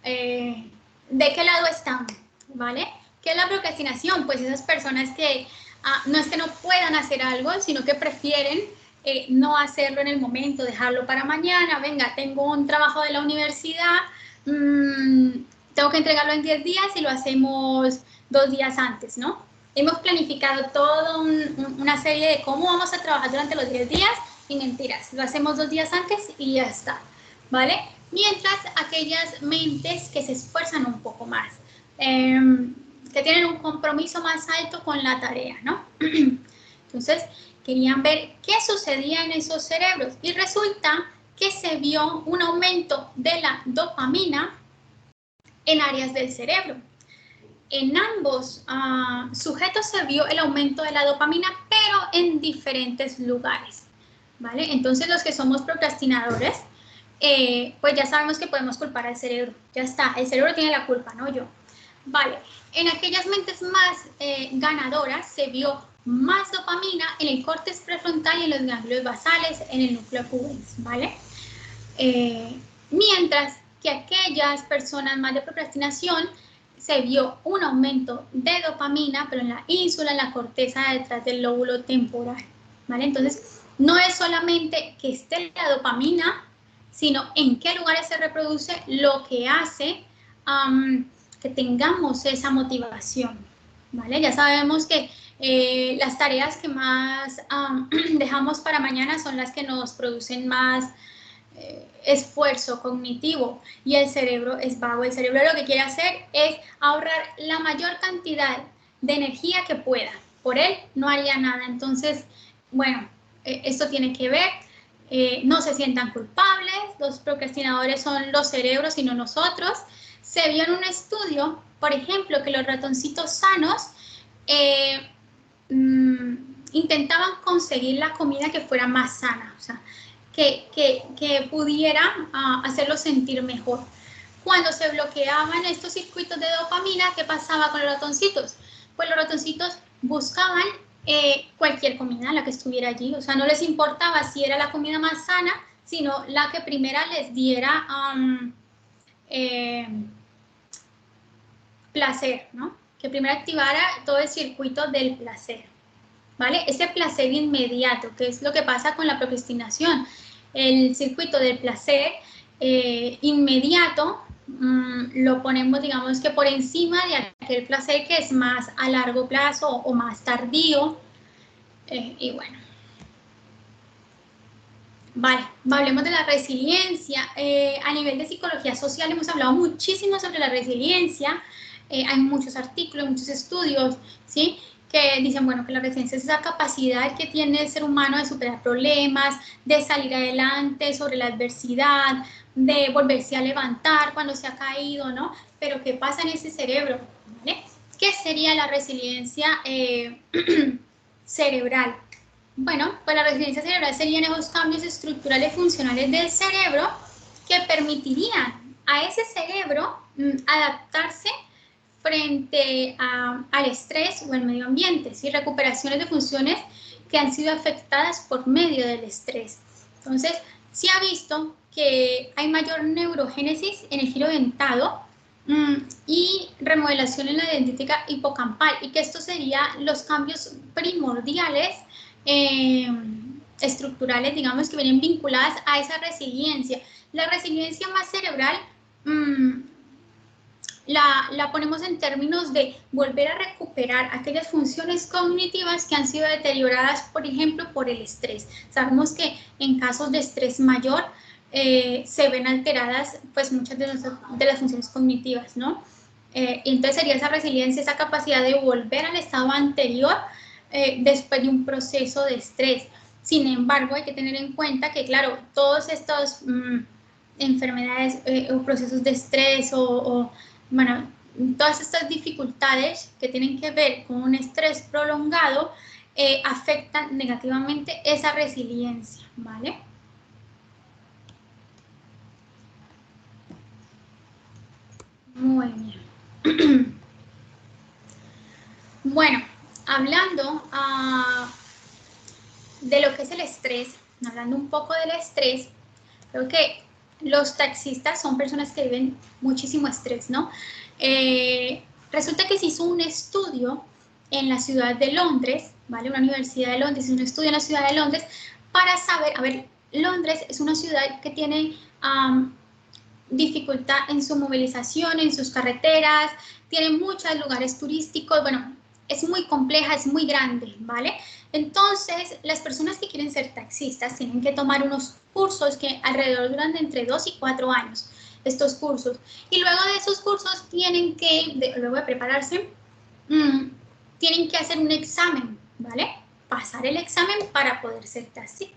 de qué lado están, ¿vale? ¿Qué es la procrastinación? Pues esas personas que no es que no puedan hacer algo, sino que prefieren no hacerlo en el momento, dejarlo para mañana. Venga, tengo un trabajo de la universidad, tengo que entregarlo en 10 días y lo hacemos 2 días antes, ¿no? Hemos planificado toda una serie de cómo vamos a trabajar durante los 10 días y mentiras, lo hacemos 2 días antes y ya está, ¿vale? Mientras aquellas mentes que se esfuerzan un poco más, que tienen un compromiso más alto con la tarea, ¿no? Entonces, querían ver qué sucedía en esos cerebros y resulta que se vio un aumento de la dopamina en áreas del cerebro. En ambos sujetos se vio el aumento de la dopamina, pero en diferentes lugares, ¿vale? Entonces, los que somos procrastinadores, pues ya sabemos que podemos culpar al cerebro. Ya está, el cerebro tiene la culpa, no yo. Vale, en aquellas mentes más ganadoras se vio más dopamina en el córtex prefrontal y en los ganglios basales, en el núcleo accumbens, ¿vale? Mientras que aquellas personas más de procrastinación se vio un aumento de dopamina, pero en la ínsula, en la corteza detrás del lóbulo temporal, ¿vale? Entonces, no es solamente que esté la dopamina, sino en qué lugares se reproduce lo que hace que tengamos esa motivación, ¿vale? Ya sabemos que las tareas que más dejamos para mañana son las que nos producen más esfuerzo cognitivo y el cerebro es vago. El cerebro lo que quiere hacer es ahorrar la mayor cantidad de energía que pueda. Por él no haría nada. Entonces, bueno, esto tiene que ver. No se sientan culpables. Los procrastinadores son los cerebros y no nosotros. Se vio en un estudio, por ejemplo, que los ratoncitos sanos intentaban conseguir la comida que fuera más sana, o sea, que pudiera hacerlos sentir mejor. Cuando se bloqueaban estos circuitos de dopamina, ¿qué pasaba con los ratoncitos? Pues los ratoncitos buscaban cualquier comida, la que estuviera allí, o sea, no les importaba si era la comida más sana, sino la que primera les diera placer, ¿no? Que primero activara todo el circuito del placer, ¿vale? Ese placer inmediato, que es lo que pasa con la procrastinación. El circuito del placer inmediato lo ponemos, digamos que por encima de aquel placer que es más a largo plazo o más tardío. Y bueno. Vale, hablemos de la resiliencia. A nivel de psicología social hemos hablado muchísimo sobre la resiliencia. Hay muchos artículos, muchos estudios, ¿sí? Que dicen, bueno, que la resiliencia es esa capacidad que tiene el ser humano de superar problemas, de salir adelante sobre la adversidad, de volverse a levantar cuando se ha caído, ¿no? Pero ¿qué pasa en ese cerebro? ¿Vale? ¿Qué sería la resiliencia cerebral? Bueno, pues la resiliencia cerebral serían esos cambios estructurales funcionales del cerebro que permitirían a ese cerebro adaptarse frente al estrés o el medio ambiente, ¿sí? Recuperaciones de funciones que han sido afectadas por medio del estrés. Entonces, se ha visto que hay mayor neurogénesis en el giro dentado y remodelación en la dendrítica hipocampal, y que estos serían los cambios primordiales estructurales, digamos, que vienen vinculadas a esa resiliencia. La resiliencia más cerebral la ponemos en términos de volver a recuperar aquellas funciones cognitivas que han sido deterioradas, por ejemplo, por el estrés. Sabemos que en casos de estrés mayor se ven alteradas pues muchas de las funciones cognitivas, ¿no? Entonces sería esa resiliencia, esa capacidad de volver al estado anterior después de un proceso de estrés. Sin embargo, hay que tener en cuenta que, claro, todos estos enfermedades o procesos de estrés bueno, todas estas dificultades que tienen que ver con un estrés prolongado afectan negativamente esa resiliencia, ¿vale? Muy bien. Bueno, hablando de lo que es el estrés, hablando un poco del estrés, creo que los taxistas son personas que viven muchísimo estrés, ¿no? Resulta que se hizo un estudio en la ciudad de Londres, ¿vale? Una universidad de Londres, un estudio en la ciudad de Londres para saber, a ver, Londres es una ciudad que tiene dificultad en su movilización, en sus carreteras, tiene muchos lugares turísticos, bueno, es muy compleja, es muy grande, ¿vale? Entonces, las personas que quieren ser taxistas tienen que tomar unos cursos que alrededor duran de entre 2 y 4 años, estos cursos. Y luego de esos cursos tienen que, luego de prepararse, tienen que hacer un examen, ¿vale? Pasar el examen para poder ser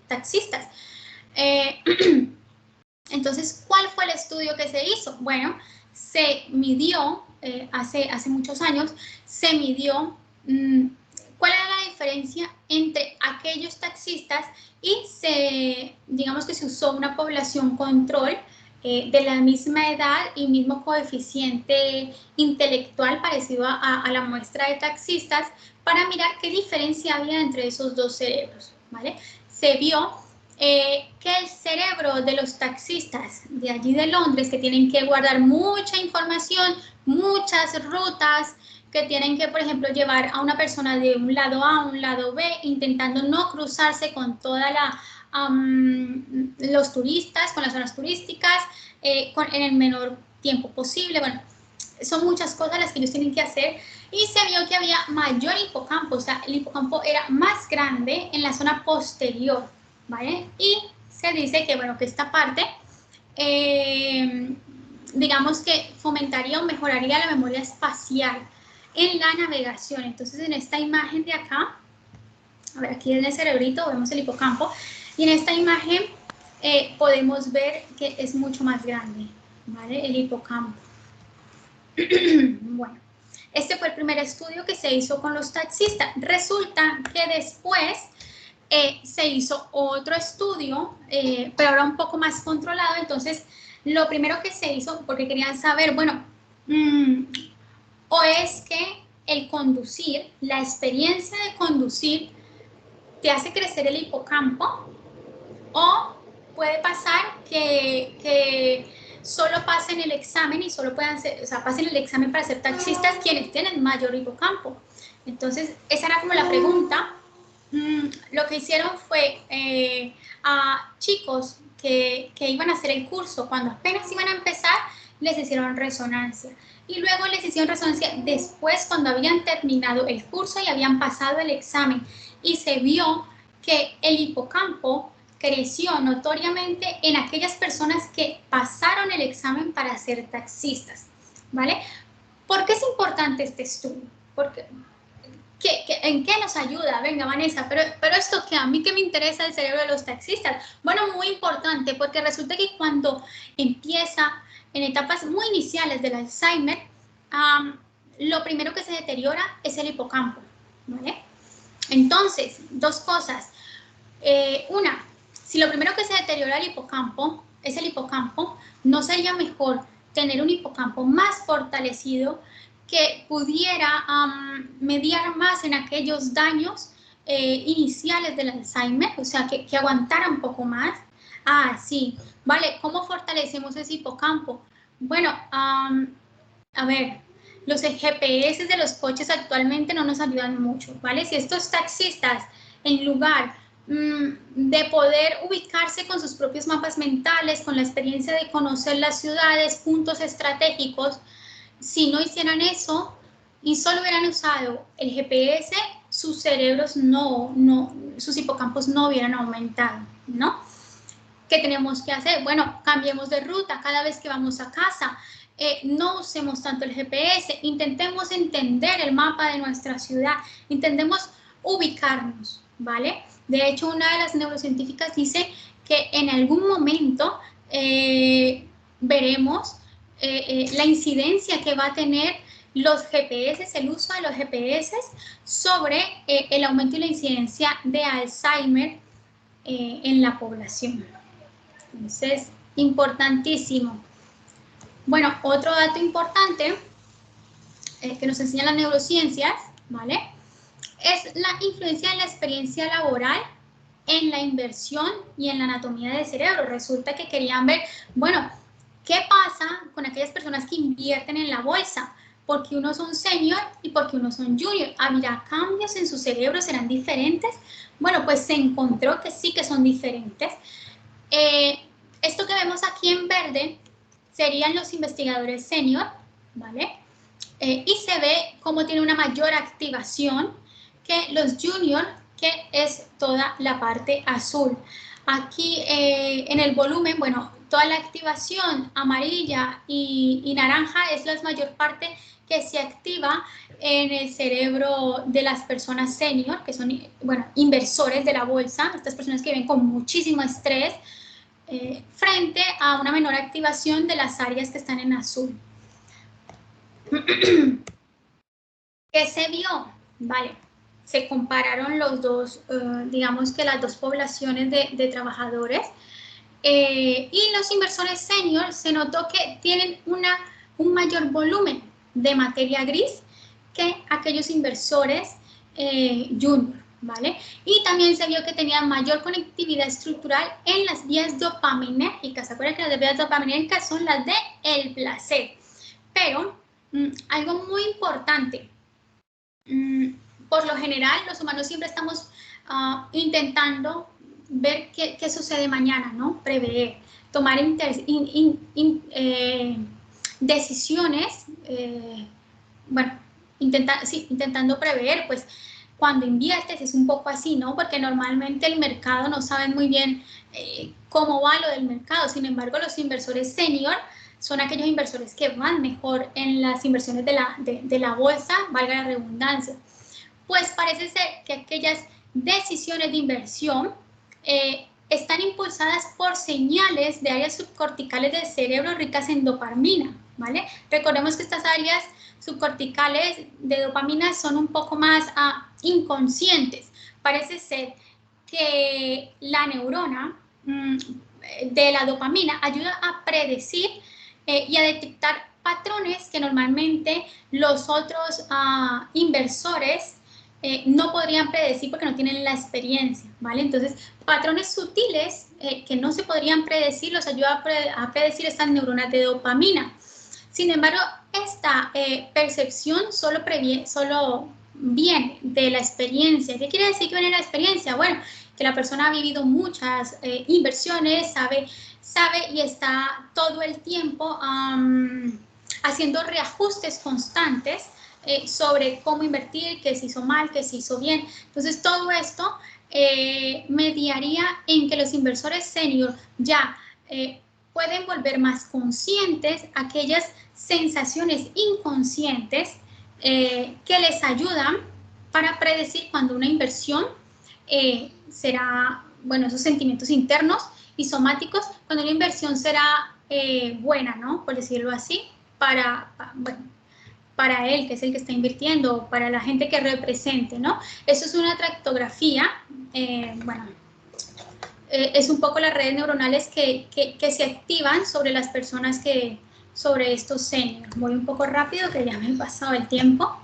taxistas. Entonces, ¿cuál fue el estudio que se hizo? Bueno, se midió, hace muchos años, se midió cuál era la diferencia entre aquellos taxistas y digamos que se usó una población control de la misma edad y mismo coeficiente intelectual parecido a la muestra de taxistas para mirar qué diferencia había entre esos dos cerebros, ¿vale? Se vio que el cerebro de los taxistas de allí de Londres, que tienen que guardar mucha información, muchas rutas, que tienen que, por ejemplo, llevar a una persona de un lado A a un lado B, intentando no cruzarse con toda los turistas, con las zonas turísticas, en el menor tiempo posible. Bueno, son muchas cosas las que ellos tienen que hacer, y se vio que había mayor hipocampo, o sea, el hipocampo era más grande en la zona posterior, ¿vale? Y se dice que, bueno, que esta parte, digamos que fomentaría o mejoraría la memoria espacial en la navegación. Entonces, en esta imagen de acá, a ver, aquí en el cerebrito vemos el hipocampo, y en esta imagen podemos ver que es mucho más grande, ¿vale? El hipocampo. Bueno, este fue el primer estudio que se hizo con los taxistas. Resulta que después se hizo otro estudio, pero ahora un poco más controlado. Entonces, lo primero que se hizo, porque querían saber, bueno, o es que el conducir, la experiencia de conducir, te hace crecer el hipocampo, o puede pasar que solo pasen el examen y solo puedan ser, o sea, pasen el examen para ser taxistas quienes tienen mayor hipocampo. Entonces, esa era como la pregunta. Lo que hicieron fue a chicos que iban a hacer el curso, cuando apenas iban a empezar, les hicieron resonancia. Y luego les hicieron resonancia después, cuando habían terminado el curso y habían pasado el examen. Y se vio que el hipocampo creció notoriamente en aquellas personas que pasaron el examen para ser taxistas, ¿vale? ¿Por qué es importante este estudio? Porque, ¿en qué nos ayuda? Venga, Vanessa, pero esto que a mí que me interesa el cerebro de los taxistas. Bueno, muy importante, porque resulta que cuando empieza en etapas muy iniciales del Alzheimer, lo primero que se deteriora es el hipocampo, ¿vale? Entonces, dos cosas. Una, si lo primero que se deteriora el hipocampo es el hipocampo, ¿no sería mejor tener un hipocampo más fortalecido que pudiera mediar más en aquellos daños iniciales del Alzheimer? O sea, que aguantara un poco más. Ah, sí. Vale, ¿cómo fortalecemos ese hipocampo? Bueno, a ver, los GPS de los coches actualmente no nos ayudan mucho, ¿vale? Si estos taxistas, en lugar de poder ubicarse con sus propios mapas mentales, con la experiencia de conocer las ciudades, puntos estratégicos, si no hicieran eso y solo hubieran usado el GPS, sus cerebros sus hipocampos no hubieran aumentado, ¿no? ¿Qué tenemos que hacer? Bueno, cambiemos de ruta cada vez que vamos a casa. No usemos tanto el GPS, intentemos entender el mapa de nuestra ciudad, intentemos ubicarnos, ¿vale? De hecho, una de las neurocientíficas dice que en algún momento veremos la incidencia que va a tener los GPS, el uso de los GPS sobre el aumento y la incidencia de Alzheimer en la población. Entonces, importantísimo. Bueno, otro dato importante que nos enseñan las neurociencias, ¿vale? Es la influencia de la experiencia laboral en la inversión y en la anatomía del cerebro. Resulta que querían ver, bueno, ¿qué pasa con aquellas personas que invierten en la bolsa? Porque unos son senior y porque unos son junior. ¿Habrá cambios en su cerebro? ¿Serán diferentes? Bueno, pues se encontró que sí que son diferentes. Esto que vemos aquí en verde serían los investigadores senior, ¿vale? Y se ve cómo tiene una mayor activación que los junior, que es toda la parte azul. Aquí en el volumen, bueno, toda la activación amarilla y naranja es la mayor parte que se activa en el cerebro de las personas senior, que son, bueno, inversores de la bolsa, estas personas que viven con muchísimo estrés, frente a una menor activación de las áreas que están en azul. ¿Qué se vio? Vale, se compararon los dos, digamos que las dos poblaciones de trabajadores, y los inversores senior se notó que tienen un mayor volumen de materia gris que aquellos inversores junior, ¿vale? Y también se vio que tenían mayor conectividad estructural en las vías dopaminérgicas. ¿Se acuerdan que las vías dopaminérgicas son las del placer? Pero algo muy importante, por lo general los humanos siempre estamos intentando ver qué sucede mañana, ¿no? Prever, tomar decisiones, bueno, intentando prever, pues cuando inviertes es un poco así, ¿no? Porque normalmente el mercado no sabe muy bien cómo va lo del mercado. Sin embargo, los inversores senior son aquellos inversores que van mejor en las inversiones de la bolsa, valga la redundancia. Pues parece ser que aquellas decisiones de inversión están impulsadas por señales de áreas subcorticales del cerebro ricas en dopamina, ¿vale? Recordemos que estas áreas subcorticales de dopamina son un poco más inconscientes. Parece ser que la neurona de la dopamina ayuda a predecir y a detectar patrones que normalmente los otros inversores no podrían predecir porque no tienen la experiencia, ¿vale? Entonces, patrones sutiles que no se podrían predecir los ayuda a predecir estas neuronas de dopamina. Sin embargo, esta percepción solo viene de la experiencia. ¿Qué quiere decir que viene de la experiencia? Bueno, que la persona ha vivido muchas inversiones, sabe y está todo el tiempo haciendo reajustes constantes sobre cómo invertir, qué se hizo mal, qué se hizo bien. Entonces, todo esto mediaría en que los inversores senior ya pueden volver más conscientes aquellas sensaciones inconscientes que les ayudan para predecir cuando una inversión será, bueno, esos sentimientos internos y somáticos, cuando una inversión será buena, ¿no? Por decirlo así, bueno, para él, que es el que está invirtiendo, para la gente que represente, ¿no? Eso es una tractografía, bueno, es un poco las redes neuronales que se activan sobre las personas sobre estos seniors. Voy un poco rápido, que ya me he pasado el tiempo.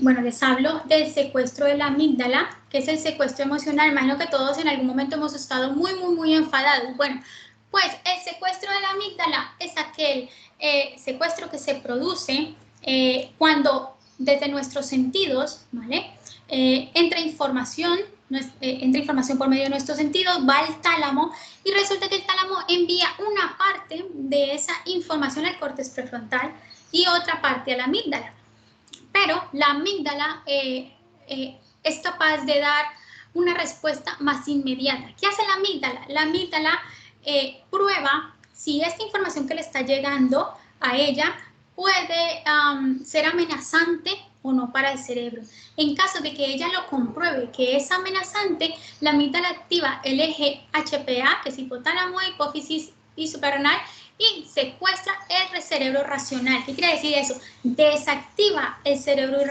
Bueno, les hablo del secuestro de la amígdala, que es el secuestro emocional. Imagino que todos en algún momento hemos estado muy enfadados. Bueno, pues el secuestro de la amígdala es aquel secuestro que se produce cuando desde nuestros sentidos, ¿vale? Entra información por medio de nuestros sentidos, va al tálamo y resulta que el tálamo envía una parte de esa información al córtex prefrontal y otra parte a la amígdala. Pero la amígdala es capaz de dar una respuesta más inmediata. ¿Qué hace la amígdala? La amígdala prueba si esta información que le está llegando a ella puede ser amenazante o no para el cerebro. En caso de que ella lo compruebe que es amenazante, la amígdala activa el eje HPA, que es hipotálamo, hipófisis y suprarrenal, y secuestra el cerebro racional. ¿Qué quiere decir eso? Desactiva el cerebro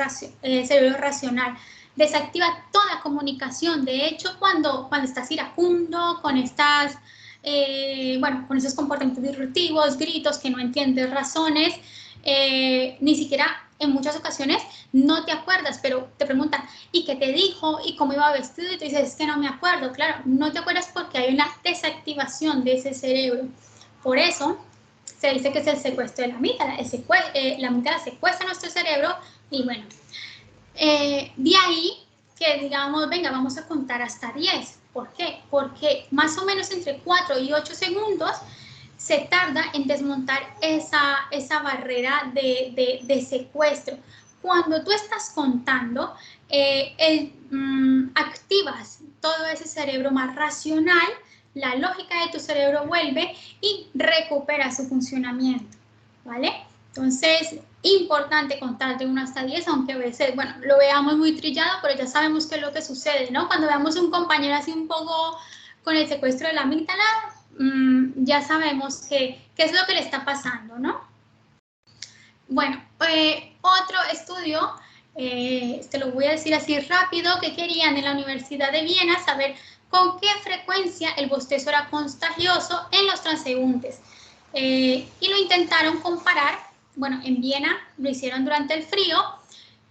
racional, desactiva toda comunicación. De hecho, cuando estás iracundo, con estas, con esos comportamientos disruptivos, gritos que no entiendes razones, ni siquiera en muchas ocasiones no te acuerdas, pero te preguntan, ¿y qué te dijo? ¿Y cómo iba vestido? Y tú dices, es que no me acuerdo. Claro, no te acuerdas porque hay una desactivación de ese cerebro. Por eso se dice que es el secuestro de la amígdala. La amígdala secuestra nuestro cerebro y bueno, de ahí que digamos, venga, vamos a contar hasta 10. ¿Por qué? Porque más o menos entre 4 y 8 segundos se tarda en desmontar esa barrera de secuestro. Cuando tú estás contando, activas todo ese cerebro más racional, la lógica de tu cerebro vuelve y recupera su funcionamiento, ¿vale? Entonces, importante contar de 1 hasta 10, aunque a veces, bueno, lo veamos muy trillado, pero ya sabemos qué es lo que sucede, ¿no? Cuando veamos un compañero así un poco con el secuestro de la amígdala, ya sabemos qué es lo que le está pasando, ¿no? Bueno, otro estudio, te lo voy a decir así rápido, que querían en la Universidad de Viena saber con qué frecuencia el bostezo era contagioso en los transeúntes. Y lo intentaron comparar, bueno, en Viena lo hicieron durante el frío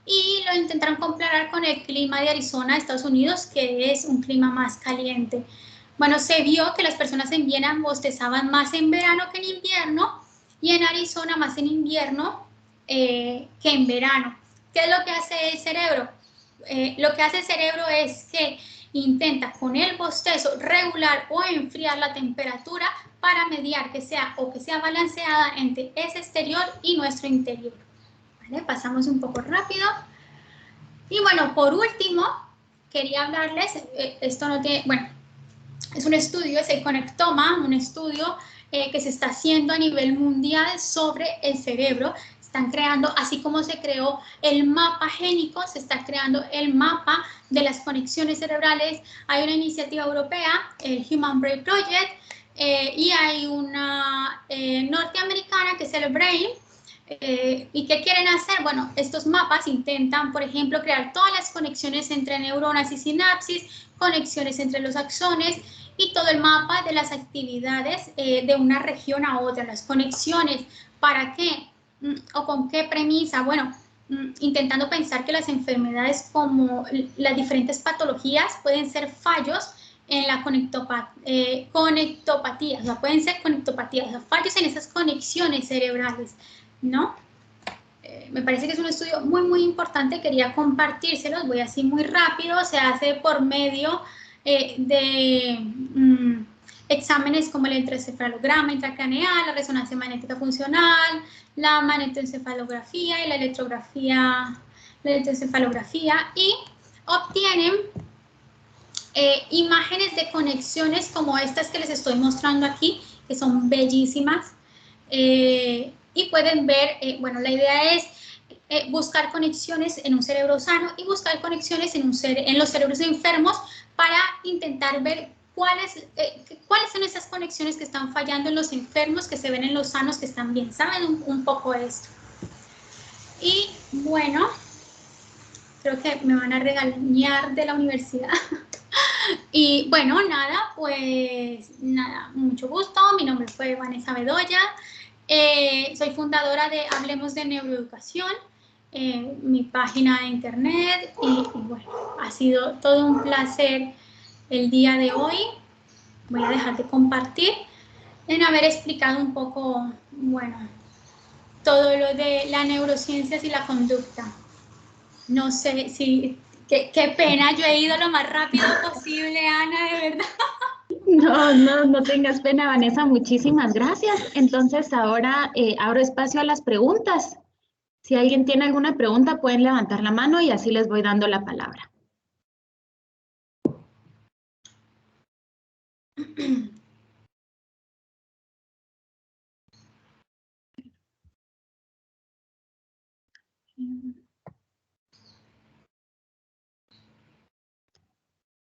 y lo intentaron comparar con el clima de Arizona, Estados Unidos, que es un clima más caliente. Bueno, se vio que las personas en Viena bostezaban más en verano que en invierno y en Arizona más en invierno que en verano. ¿Qué es lo que hace el cerebro? Lo que hace el cerebro es que intenta con el bostezo regular o enfriar la temperatura para mediar que sea balanceada entre ese exterior y nuestro interior. ¿Vale? Pasamos un poco rápido. Y bueno, por último, quería hablarles, esto no tiene, bueno, es un estudio, es el Conectoma, un estudio que se está haciendo a nivel mundial sobre el cerebro. Están creando, así como se creó el mapa génico, se está creando el mapa de las conexiones cerebrales. Hay una iniciativa europea, el Human Brain Project, y hay una norteamericana que es el Brain. ¿Y qué quieren hacer? Bueno, estos mapas intentan, por ejemplo, crear todas las conexiones entre neuronas y sinapsis, conexiones entre los axones y todo el mapa de las actividades de una región a otra, las conexiones. ¿Para qué? ¿O con qué premisa? Bueno, intentando pensar que las enfermedades como las diferentes patologías pueden ser fallos en la conectopatía, o sea, pueden ser conectopatías, o sea, fallos en esas conexiones cerebrales, ¿no? Me parece que es un estudio muy importante, quería compartírselos, voy así muy rápido, se hace por medio de exámenes como el electroencefalograma intracraneal, la resonancia magnética funcional, la magnetoencefalografía y la electroencefalografía, y obtienen imágenes de conexiones como estas que les estoy mostrando aquí, que son bellísimas. Y pueden ver, bueno, la idea es buscar conexiones en un cerebro sano y buscar conexiones en los cerebros enfermos para intentar ver cuáles son esas conexiones que están fallando en los enfermos, que se ven en los sanos, que están bien. ¿Saben un poco esto? Y bueno, creo que me van a regañar de la universidad. Y bueno, nada, pues nada, mucho gusto. Mi nombre fue Vanessa Bedoya. Soy fundadora de Hablemos de Neuroeducación, mi página de internet. Y bueno, ha sido todo un placer el día de hoy. Voy a dejar de compartir en haber explicado un poco, bueno, todo lo de las neurociencias y la conducta. No sé si, qué pena, yo he ido lo más rápido posible, Ana, de verdad. No tengas pena, Vanessa, muchísimas gracias. Entonces ahora abro espacio a las preguntas. Si alguien tiene alguna pregunta, pueden levantar la mano y así les voy dando la palabra.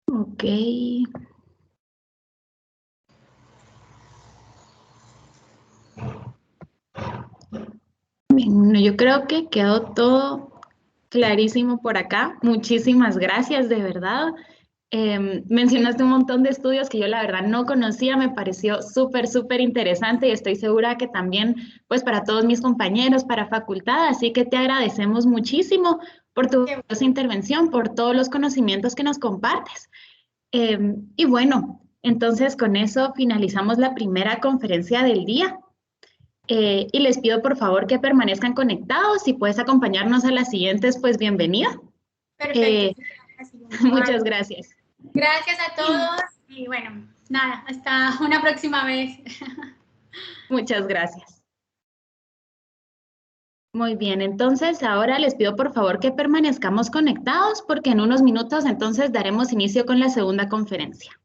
Ok. Bien, yo creo que quedó todo clarísimo por acá. Muchísimas gracias, de verdad. Mencionaste un montón de estudios que yo la verdad no conocía, me pareció súper interesante y estoy segura que también pues para todos mis compañeros, para facultad, así que te agradecemos muchísimo por tu intervención, por todos los conocimientos que nos compartes. Y bueno, entonces con eso finalizamos la primera conferencia del día. Y les pido por favor que permanezcan conectados. Si puedes acompañarnos a las siguientes, pues bienvenida. Perfecto. Muchas gracias. Gracias a todos y bueno, nada, hasta una próxima vez. Muchas gracias. Muy bien, entonces ahora les pido por favor que permanezcamos conectados porque en unos minutos entonces daremos inicio con la segunda conferencia.